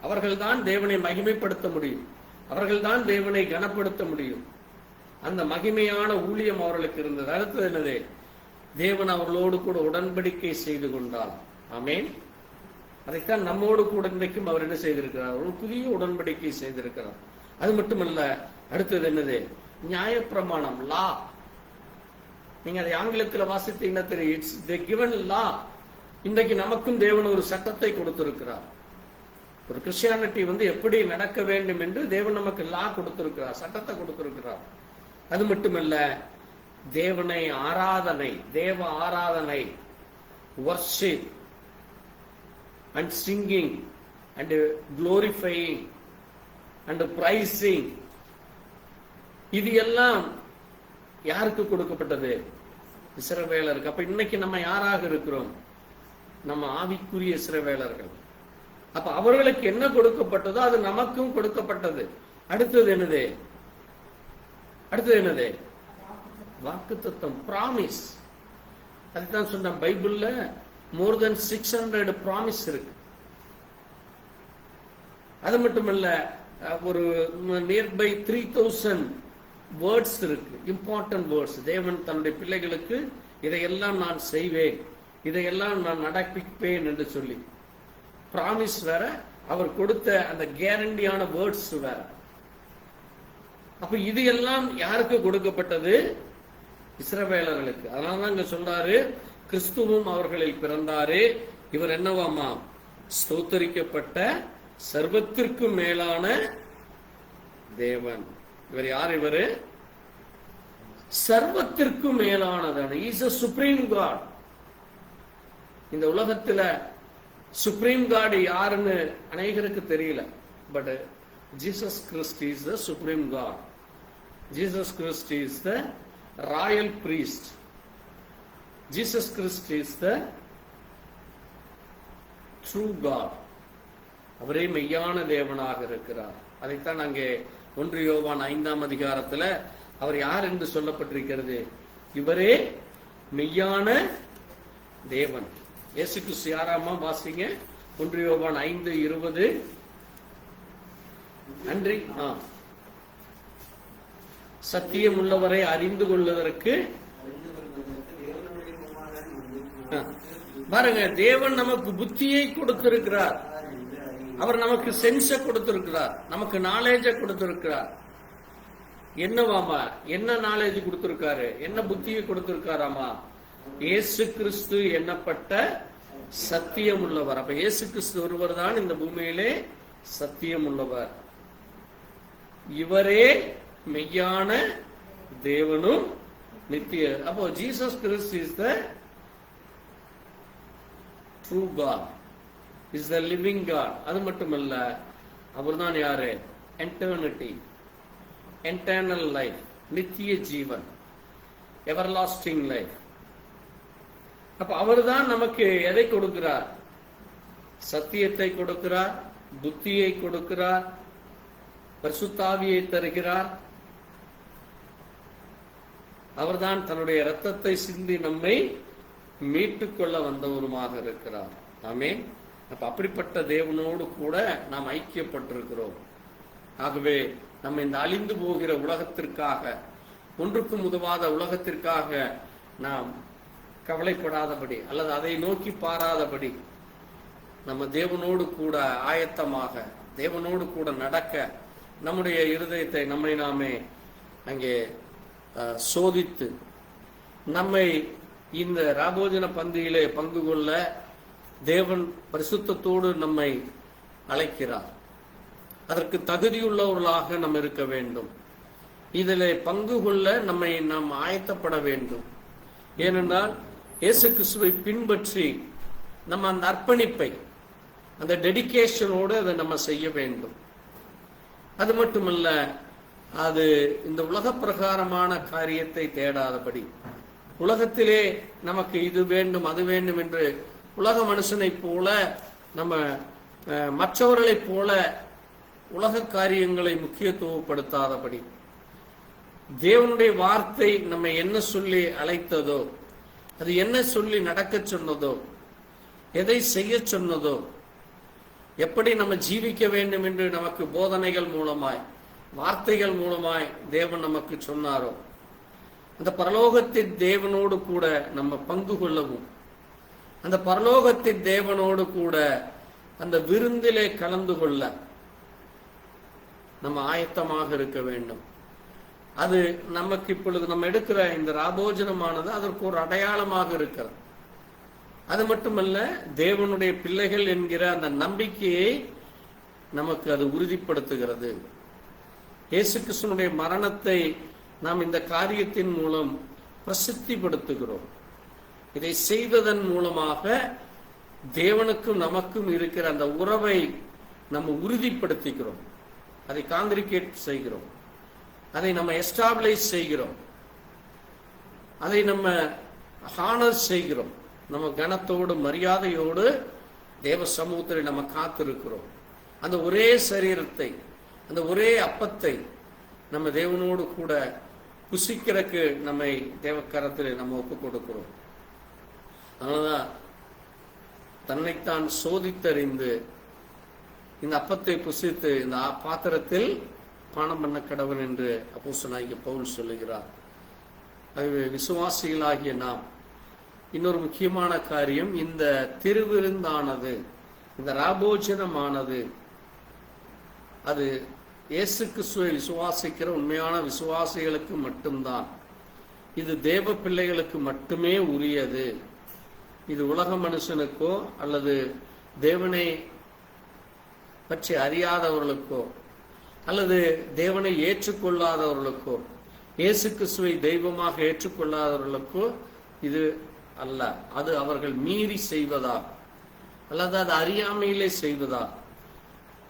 அவர்கள் தான் தேவனை மகிமைப்படுத்த முடியும், அவர்கள் தான் தேவனை கனப்படுத்த முடியும். அந்த மகிமையான ஊழியம் அவர்களுக்கு இருந்தது. அடுத்தது என்னது? தேவன் அவர்களோடு கூட உடன்படிக்கை செய்து கொண்டார். ஆமென். அதைத்தான் நம்மோடு கூட இன்றைக்கும் அவர் என்ன செய்திருக்கிறார்? ஒரு புதிய உடன்படிக்கை செய்திருக்கிறார். அது மட்டுமல்ல, அடுத்தது என்னது? நியாயப்பிரமாணம், லா. நீங்க அதை ஆங்கிலத்தில் வாசித்தீங்கன்னா தெரியும். இட்ஸ் தி கிவன் லா. இன்றைக்கு நமக்கும் தேவன் ஒரு சட்டத்தை கொடுத்திருக்கிறார். ஒரு கிறிஸ்டியானிட்டி எப்படி நடக்க வேண்டும் என்று தேவன் நமக்கு லா கொடுத்திருக்கிறார், சட்டத்தை கொடுத்திருக்கிறார். அது மட்டுமல்ல, தேவனை ஆராதனை, தேவ ஆராதனை, worship and singing and glorifying and praising, இது எல்லாம் யாருக்கு கொடுக்கப்பட்டது? இஸ்ரவேலருக்கு. அப்ப இன்னைக்கு நம்ம யாராக இருக்கிறோம்? நம்ம ஆவிக்குரிய இஸ்ரவேலர்கள். அப்ப அவர்களுக்கு என்ன கொடுக்கப்பட்டதோ அது நமக்கும் கொடுக்கப்பட்டது. அடுத்தது என்னது? அடுத்தது என்னது? வாக்குத்தத்தம், பிராமிஸ். அதுதான் சொன்ன பைபிள்ல more than 600 ப்ராமிஸ் இருக்கு. அது மட்டுமல்ல, ஒரு நியர்பை 3000 வேர்ட்ஸ் இருக்கு, இம்பார்ட்டன்ட் வேர்ட்ஸ். தேவன் தன்னுடைய பிள்ளைகளுக்கு இதையெல்லாம் நான் செய்வேன், இதையெல்லாம் நான் நடப்பிப்பேன் என்று சொல்லி பிராமிஸ் வேற, அவர் கொடுத்த அந்த கேரண்டியான வேர்ட்ஸ் வேற. அப்ப இது எல்லாம் யாருக்கு கொடுக்கப்பட்டது? இஸ்ரவேலர்களுக்கு. அதனாலதான் இங்க சொல்றாரு, கிறிஸ்துவும் அவர்களில் பிறந்தாரு, இவர் என்னவாமா? ஸ்தோத்தரிக்கப்பட்ட சர்வத்திற்கும் மேலான தேவன். இவர் யார்? இவரு சர்வத்திற்கும் மேலானதான இஸ் a supreme God. இந்த உலகத்துல சுப்ரீம் காட் யாருன்னு அநேகருக்கு தெரியல. But Jesus Christ is the supreme God. Jesus Christ is the royal priest. Jesus Christ is the true God. அவரே மெய்யான தேவனாக இருக்கிறார். அதைத்தான் அங்கே 1 யோவான் 5ஆம் அதிகாரத்துல அவர் யார் என்று சொல்லப்பட்டிருக்கிறது? இவரே மெய்யான தேவன். இயேசு கிறிஸ்து யாராமா? வாசிங்க 1 யோவான் 5:20. நன்றி. சத்தியம் உள்ளவரை அறிந்து கொள்வதற்கு பாருங்க, தேவன் நமக்கு புத்தியை கொடுத்திருக்கிறார். அவர் நமக்கு சென்ஸ கொடுத்திருக்கிறார், நமக்கு நாலேஜ கொடுத்திருக்கிறார். என்னவாமா, என்ன நாலேஜ் கொடுத்திருக்காரு, என்ன புத்தியை கொடுத்திருக்காராமா? இயேசு கிறிஸ்து எண்ணப்பட்ட சத்தியம் உள்ளவர். அப்ப இயேசு கிறிஸ்து ஒருவர் தான் இந்த பூமியிலே சத்தியம் உள்ளவர். இவரே மெய்யான தேவனும் நித்திய. அப்போ Jesus Christ is the true God, is the living God. அது மட்டுமல்ல, அவர் தான் யாரு? எட்டர்னிட்டி, எட்டர்னல் லைஃப், நித்திய ஜீவன், எவர்லாஸ்டிங் லைஃப். அப்ப அவர் தான் நமக்கு எதை கொடுக்கிறார்? சத்தியத்தை கொடுக்கிறார், புத்தியை கொடுக்கிறார், பரிசுத்தாவியை தருகிறார். அவர்தான் தன்னுடைய இரத்தத்தை சிந்தி நம்மை மீட்டுக்கொள்ள வந்தவருமாக இருக்கிறார். ஆமென். அப்ப அப்படிப்பட்ட தேவனோடு கூட நாம் ஐக்கியப்பட்டிருக்கிறோம். ஆகவே நம்ம இந்த அழிந்து போகிற உலகத்திற்காக, ஒன்றுக்கும் உதவாத உலகத்திற்காக நாம் கவலைப்படாதபடி அல்லது அதை நோக்கி பாராதபடி நம்ம தேவனோடு கூட ஆயத்தமாக, தேவனோடு கூட நடக்க நம்முடைய இருதயத்தை நம்மை நாமே அங்கே சோதித்து நம்மை இந்த ராபோஜன பந்தியிலே பங்கு கொள்ள தேவன் பரிசுத்தத்தோடு நம்மை அழைக்கிறார். அதற்கு தகுதியுள்ளவர்களாக நாம் இருக்க வேண்டும். இதில் பங்கு கொள்ள நம்மை நாம் ஆயத்தப்பட வேண்டும். ஏனென்றால் இயேசு கிறிஸ்துவை பின்பற்றி நம்ம அந்த அர்ப்பணிப்பை, அந்த டெடிகேஷனோடு அதை நம்ம செய்ய வேண்டும். அது மட்டுமல்ல, அது இந்த உலக பிரகாரமான காரியத்தை தேடாதபடி, உலகத்திலே நமக்கு இது வேண்டும் அது வேண்டும் என்று உலக மனுஷனை போல நம்ம மற்றவர்களைப் போல உலக காரியங்களை முக்கியத்துவப்படுத்தாதபடி, தேவனுடைய வார்த்தை நம்ம என்ன சொல்லி அழைத்ததோ, அது என்ன சொல்லி நடக்க சொன்னதோ, எதை செய்ய சொன்னதோ, எப்படி நம்ம ஜீவிக்க வேண்டும் என்று நமக்கு போதனைகள் மூலமாய், வார்த்தைகள் மூலமாய் தேவன் நமக்கு சொன்னாரோ, அந்த பரலோகத்தின் தேவனோடு கூட நம்ம பங்கு கொள்ளவும், அந்த பரலோகத்தின் தேவனோடு கூட அந்த விருந்திலே கலந்து கொள்ள நம்ம ஆயத்தமாக இருக்க வேண்டும். அது நமக்கு இப்பொழுது நம்ம எடுக்கிற இந்த ராபோஜனமானது அதற்கு ஒரு அடையாளமாக இருக்கிறது. அது மட்டுமல்ல, தேவனுடைய பிள்ளைகள் என்கிற அந்த நம்பிக்கையை நமக்கு அது உறுதிப்படுத்துகிறது. இயேசு கிறிஸ்துவினுடைய மரணத்தை நாம் இந்த காரியத்தின் மூலம் பிரசித்திப்படுத்துகிறோம். இதை செய்வதன் மூலமாக தேவனுக்கும் நமக்கும் இருக்கிற அந்த உறவை நம்ம உறுதிப்படுத்திக்கிறோம், அதை காங்கிரிகேட் செய்கிறோம், அதை நம்ம எஸ்டாப்ளிஷ் செய்கிறோம், அதை நம்ம ஹானர் செய்கிறோம். நம்ம கனத்தோடு மரியாதையோடு தேவ சமூகத்தில் நம்ம காத்திருக்கிறோம். அந்த ஒரே சரீரத்தை, அந்த ஒரே அப்பத்தை நம்ம தேவனோடு கூட புசிக்கிறதுக்கு நம்மை தேவக்கரத்தில் நம்ம ஒப்பு கொடுக்கிறோம். அதனால்தான் தன்னைத்தான் சோதித்தறிந்து இந்த அப்பத்தை புசித்து இந்த பாத்திரத்தில் பானம் பண்ண கடவன் என்று அப்போஸ்தலனாகிய பவுல் சொல்லுகிறார். ஆகவே விசுவாசிகளாகிய நாம் இன்னொரு முக்கியமான காரியம், இந்த திருவிருந்தானது, இந்த ராபோஜனமானது, அது இயேசு கிறிஸ்துவை விசுவாசிக்கிற உண்மையான விசுவாசிகளுக்கு மட்டும்தான். இது தேவ பிள்ளைகளுக்கு மட்டுமே உரியது. இது உலக மனுஷனுக்கோ அல்லது தேவனை பற்றி அறியாதவர்களுக்கோ அல்லது தேவனை ஏற்றுக்கொள்ளாதவர்களுக்கோ, இயேசு கிறிஸ்துவை தெய்வமாக ஏற்றுக்கொள்ளாதவர்களுக்கோ இது அல்ல. அது அவர்கள் மீறி செய்வதா அல்லது அது அறியாமையிலே செய்வதா,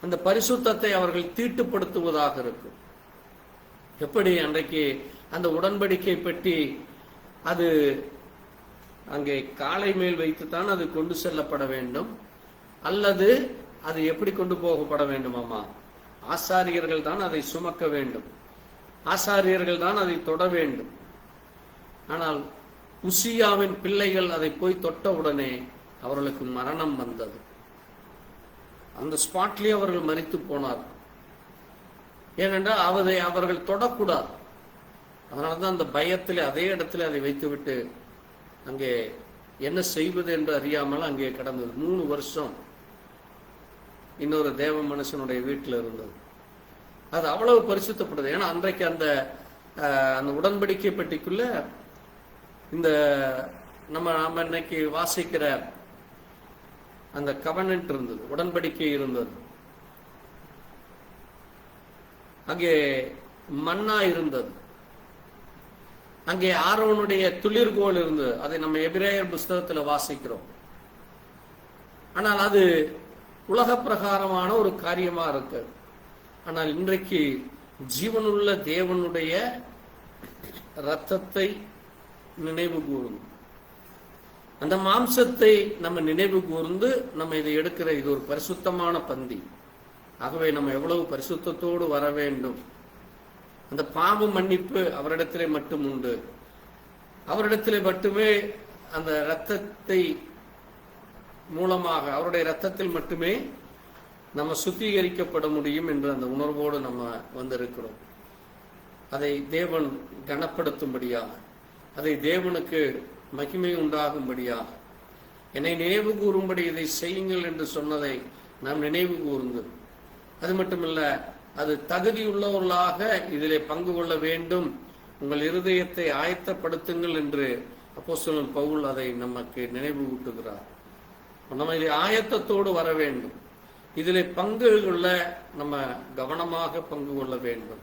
அந்த பரிசுத்தத்தை அவர்கள் தீட்டுப்படுத்துவதாக இருக்கும். எப்படி அன்றைக்கு அந்த உடன்படிக்கை பெட்டி அது அங்கே காலை மேல் வைத்துத்தான் அது கொண்டு செல்லப்பட வேண்டும், அல்லது அது எப்படி கொண்டு போகப்பட வேண்டுமாமா? ஆசாரியர்கள் தான் அதை சுமக்க வேண்டும், ஆசாரியர்கள் தான் அதை தொட வேண்டும். ஆனால் உசியாவின் பிள்ளைகள் அதை போய் தொட்ட உடனே அவர்களுக்கு மரணம் வந்தது. அந்த ஸ்பாட்லேயே அவர்கள் மரித்து போனார். ஏனென்றால் அவர்கள் தொடக்கூடாது. அதனால்தான் அந்த பயத்தில் அதே இடத்துல அதை வைத்துவிட்டு அங்கே என்ன செய்வது என்று அறியாமல் அங்கே கடந்தது 3 வருஷம். இன்னொரு தேவ மனுஷனுடைய வீட்டில் இருந்தது. அது அவ்வளவு பரிசுத்தப்படுது. ஏன்னா அன்றைக்கு அந்த அந்த உடன்படிக்கை பெட்டிக்குள்ள இந்த நம்ம இன்னைக்கு வாசிக்கிற அந்த கவனன்ட் இருந்தது, உடன்படிக்கை இருந்தது. அங்கே மன்னா இருந்தது, அங்கே ஆரோனுடைய துளிர்கோல் இருந்தது. அதை நம்ம எபிரேயர் புஸ்தகத்தில் வாசிக்கிறோம். ஆனால் அது உலக பிரகாரமான ஒரு காரியமா இருக்கு. ஆனால் இன்றைக்கு ஜீவனுள்ள தேவனுடைய இரத்தத்தை நினைவு கூர்ந்து, அந்த மாம்சத்தை நம்ம நினைவு கூர்ந்து நம்ம இதை எடுக்கிற இது ஒரு பரிசுத்தமான பந்தி. ஆகவே நம்ம எவ்வளவு பரிசுத்தத்தோடு வர வேண்டும். அந்த பாவ மன்னிப்பு அவரிடத்திலே மட்டும் உண்டு. அவரிடத்திலே மட்டுமே அந்த இரத்தத்தை மூலமாக, அவருடைய இரத்தத்தில் மட்டுமே நம்ம சுத்திகரிக்கப்பட முடியும் என்ற அந்த உணர்வோடு நம்ம வந்திருக்கிறோம். அதை தேவன் கனப்படுத்தும்படியாக, அதை தேவனுக்கு மகிமை உண்டாகும்படியாக, என்னை நினைவு கூறும்படி இதை செய்யுங்கள் என்று சொன்னதை நாம் நினைவு கூர்ந்து, அது மட்டுமல்ல, அது தகுதியுள்ளவர்களாக இதிலே பங்கு கொள்ள வேண்டும், உங்கள் இருதயத்தை ஆயத்தப்படுத்துங்கள் என்று அப்போஸ்தலன் பவுல் அதை நமக்கு நினைவு ஊட்டுகிறார். நம்ம இதை ஆயத்தத்தோடு வர வேண்டும். இதிலே பங்கு கொள்ள நம்ம கவனமாக பங்கு கொள்ள வேண்டும்.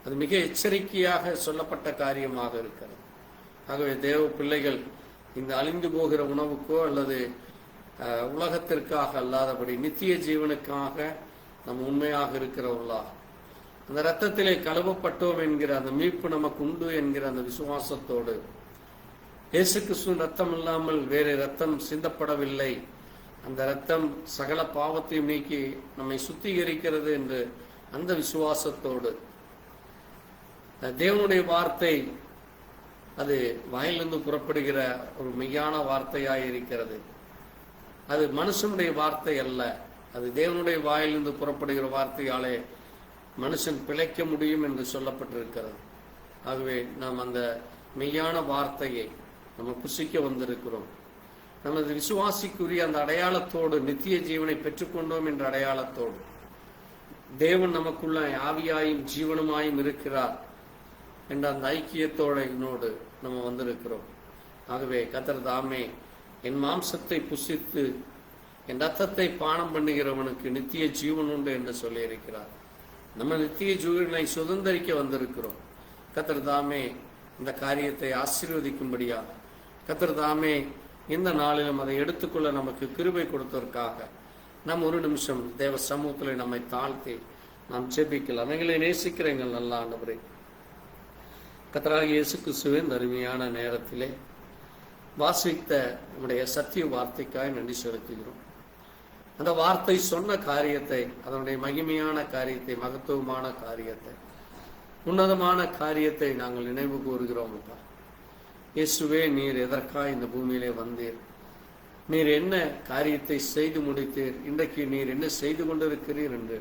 அது மிக எச்சரிக்கையாக சொல்லப்பட்ட காரியமாக இருக்கிறது. ஆகவே தேவ பிள்ளைகள் இந்த அழிந்து போகிற உணவுக்கோ அல்லது உலகத்திற்காக அல்லாதபடி நித்திய ஜீவனுக்காக நம்ம உண்மையாக இருக்கிறவர்களா, அந்த இரத்தத்திலே கழுவப்பட்டோம் என்கிற அந்த மீட்பு நமக்கு உண்டு என்கிற அந்த விசுவாசத்தோடு, இயேசு கிறிஸ்துவின் ரத்தம் இல்லாமல் வேறு ரத்தம் சிந்தப்படவில்லை, அந்த ரத்தம் சகல பாவத்தையும் நீக்கி நம்மை சுத்திகரிக்கிறது என்று அந்த விசுவாசத்தோடு, தேவனுடைய வார்த்தை அது வாயிலிருந்து புறப்படுகிற ஒரு மெய்யான வார்த்தையாய் இருக்கிறது. அது மனுஷனுடைய வார்த்தை அல்ல, அது தேவனுடைய வாயிலிருந்து புறப்படுகிற வார்த்தையாலே மனுஷன் பிழைக்க முடியும் என்று சொல்லப்பட்டிருக்கிறது. ஆகவே நாம் அந்த மெய்யான வார்த்தையை நம்ம புசிக்க வந்திருக்கிறோம். நமது விசுவாசிக்குரிய அந்த அடையாளத்தோடு, நித்திய ஜீவனை பெற்றுக்கொண்டோம் என்ற அடையாளத்தோடு, தேவன் நமக்குள்ள ஆவியாயும் ஜீவனுமாயும் இருக்கிறார் என்ற அந்த ஐக்கியத்தோடு நம்ம வந்திருக்கிறோம். ஆகவே கர்த்தர் தாமே என் மாம்சத்தை புசித்து என் ரத்தத்தை பானம் பண்ணுகிறவனுக்கு நித்திய ஜீவன் உண்டு என்று சொல்லி இருக்கிறார். நம்ம நித்திய ஜீவனை சுதந்திரிக்க வந்திருக்கிறோம். கர்த்தர் தாமே இந்த காரியத்தை ஆசீர்வதிக்கும்படியா, கர்த்தர் தாமே இந்த நாளிலும் அதை எடுத்துக்கொள்ள நமக்கு கிருபை கொடுத்ததற்காக நாம் ஒரு நிமிஷம் தேவ சமூகத்தில் நம்மை தாழ்த்தி நாம் ஜெபிக்கலாம். எங்களை நேசிக்கிற எங்கள் நல்ல ஆண்டவரே, கர்த்தராகிய இயேசு கிறிஸ்துவின் அருமையான நேரத்திலே வாசித்த நம்முடைய சத்திய வார்த்தைக்காய் நன்றி செலுத்துகிறோம். அந்த வார்த்தை சொன்ன காரியத்தை, அதனுடைய மகிமையான காரியத்தை, மகத்துவமான காரியத்தை, உன்னதமான காரியத்தை நாங்கள் நினைவு கூறுகிறோம். இயேசுவே, நீர் எதற்காய் இந்த பூமியிலே வந்தீர்? நீர் என்ன காரியத்தை செய்து முடித்தீர்? இன்றைக்கு நீர் என்ன செய்து கொண்டிருக்கிறீர் என்று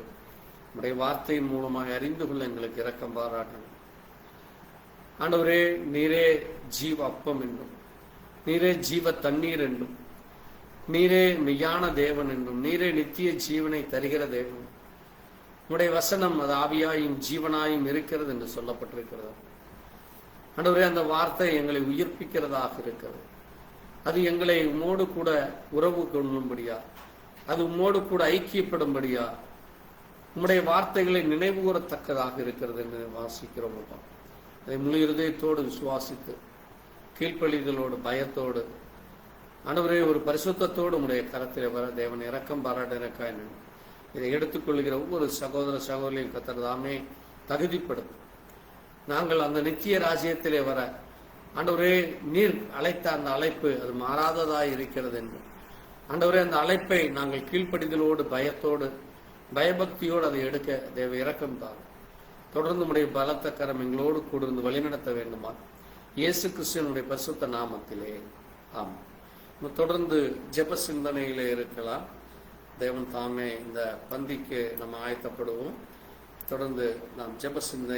நம்முடைய வார்த்தையின் மூலமாக அறிந்து கொள்ள எங்களுக்கு இரக்கம் பாராட்டணும். ஆண்டவரே, நீரே ஜீவ அப்பம் என்றும், நீரே ஜீவ தண்ணீர் என்றும், நீரே மெய்யான தேவன் என்றும், நீரே நித்திய ஜீவனை தருகிற தேவன், உம்முடைய வசனம் அது ஆவியாயும் ஜீவனாயும் இருக்கிறது என்று சொல்லப்பட்டிருக்கிறது. ஆண்டவரே, அந்த வார்த்தை எங்களை உயிர்ப்பிக்கிறதாக இருக்கிறது. அது எங்களை உம்மோடு கூட உறவு கொள்ளும்படியா, அது உம்மோடு கூட ஐக்கியப்படும்படியா, உம்முடைய வார்த்தைகளை நினைவு கூறத்தக்கதாக இருக்கிறது என்று வாசிக்கிறோம். அதை முழு இருதயத்தோடு விசுவாசித்து, கீழ்ப்படிதலோடு, பயத்தோடு, ஆண்டவரே ஒரு பரிசுத்தத்தோடு உடைய கரத்தில் வர தேவன் இரக்கம் பாராட்டினக்காய் இதை எடுத்துக்கொள்கிற ஒவ்வொரு சகோதர சகோதரியும் கர்த்தர் தாமே தகுதிப்படும். நாங்கள் அந்த நித்திய ராஜ்யத்திலே வர ஆண்டவரே, நீர் அழைத்த அந்த அழைப்பு அது மாறாததாய் இருக்கிறது என்று ஆண்டவரே, அந்த அழைப்பை நாங்கள் கீழ்ப்படிதலோடு, பயத்தோடு, பயபக்தியோடு அதை எடுக்க தேவ இரக்கம் தான். தொடர்ந்து உடைய பலத்த கரம் எங்களோடு கூட இருந்து வழிநடத்த வேண்டுமா இயேசு கிறிஸ்துவினுடைய பரிசுத்த நாமத்திலே ஆமாம். தொடர்ந்து ஜெப சிந்தனையிலே இருக்கலாம். தேவன் தாமே இந்த பந்திக்கு நம்ம ஆயத்தப்படுவோம். தொடர்ந்து நாம் ஜெப சிந்தனை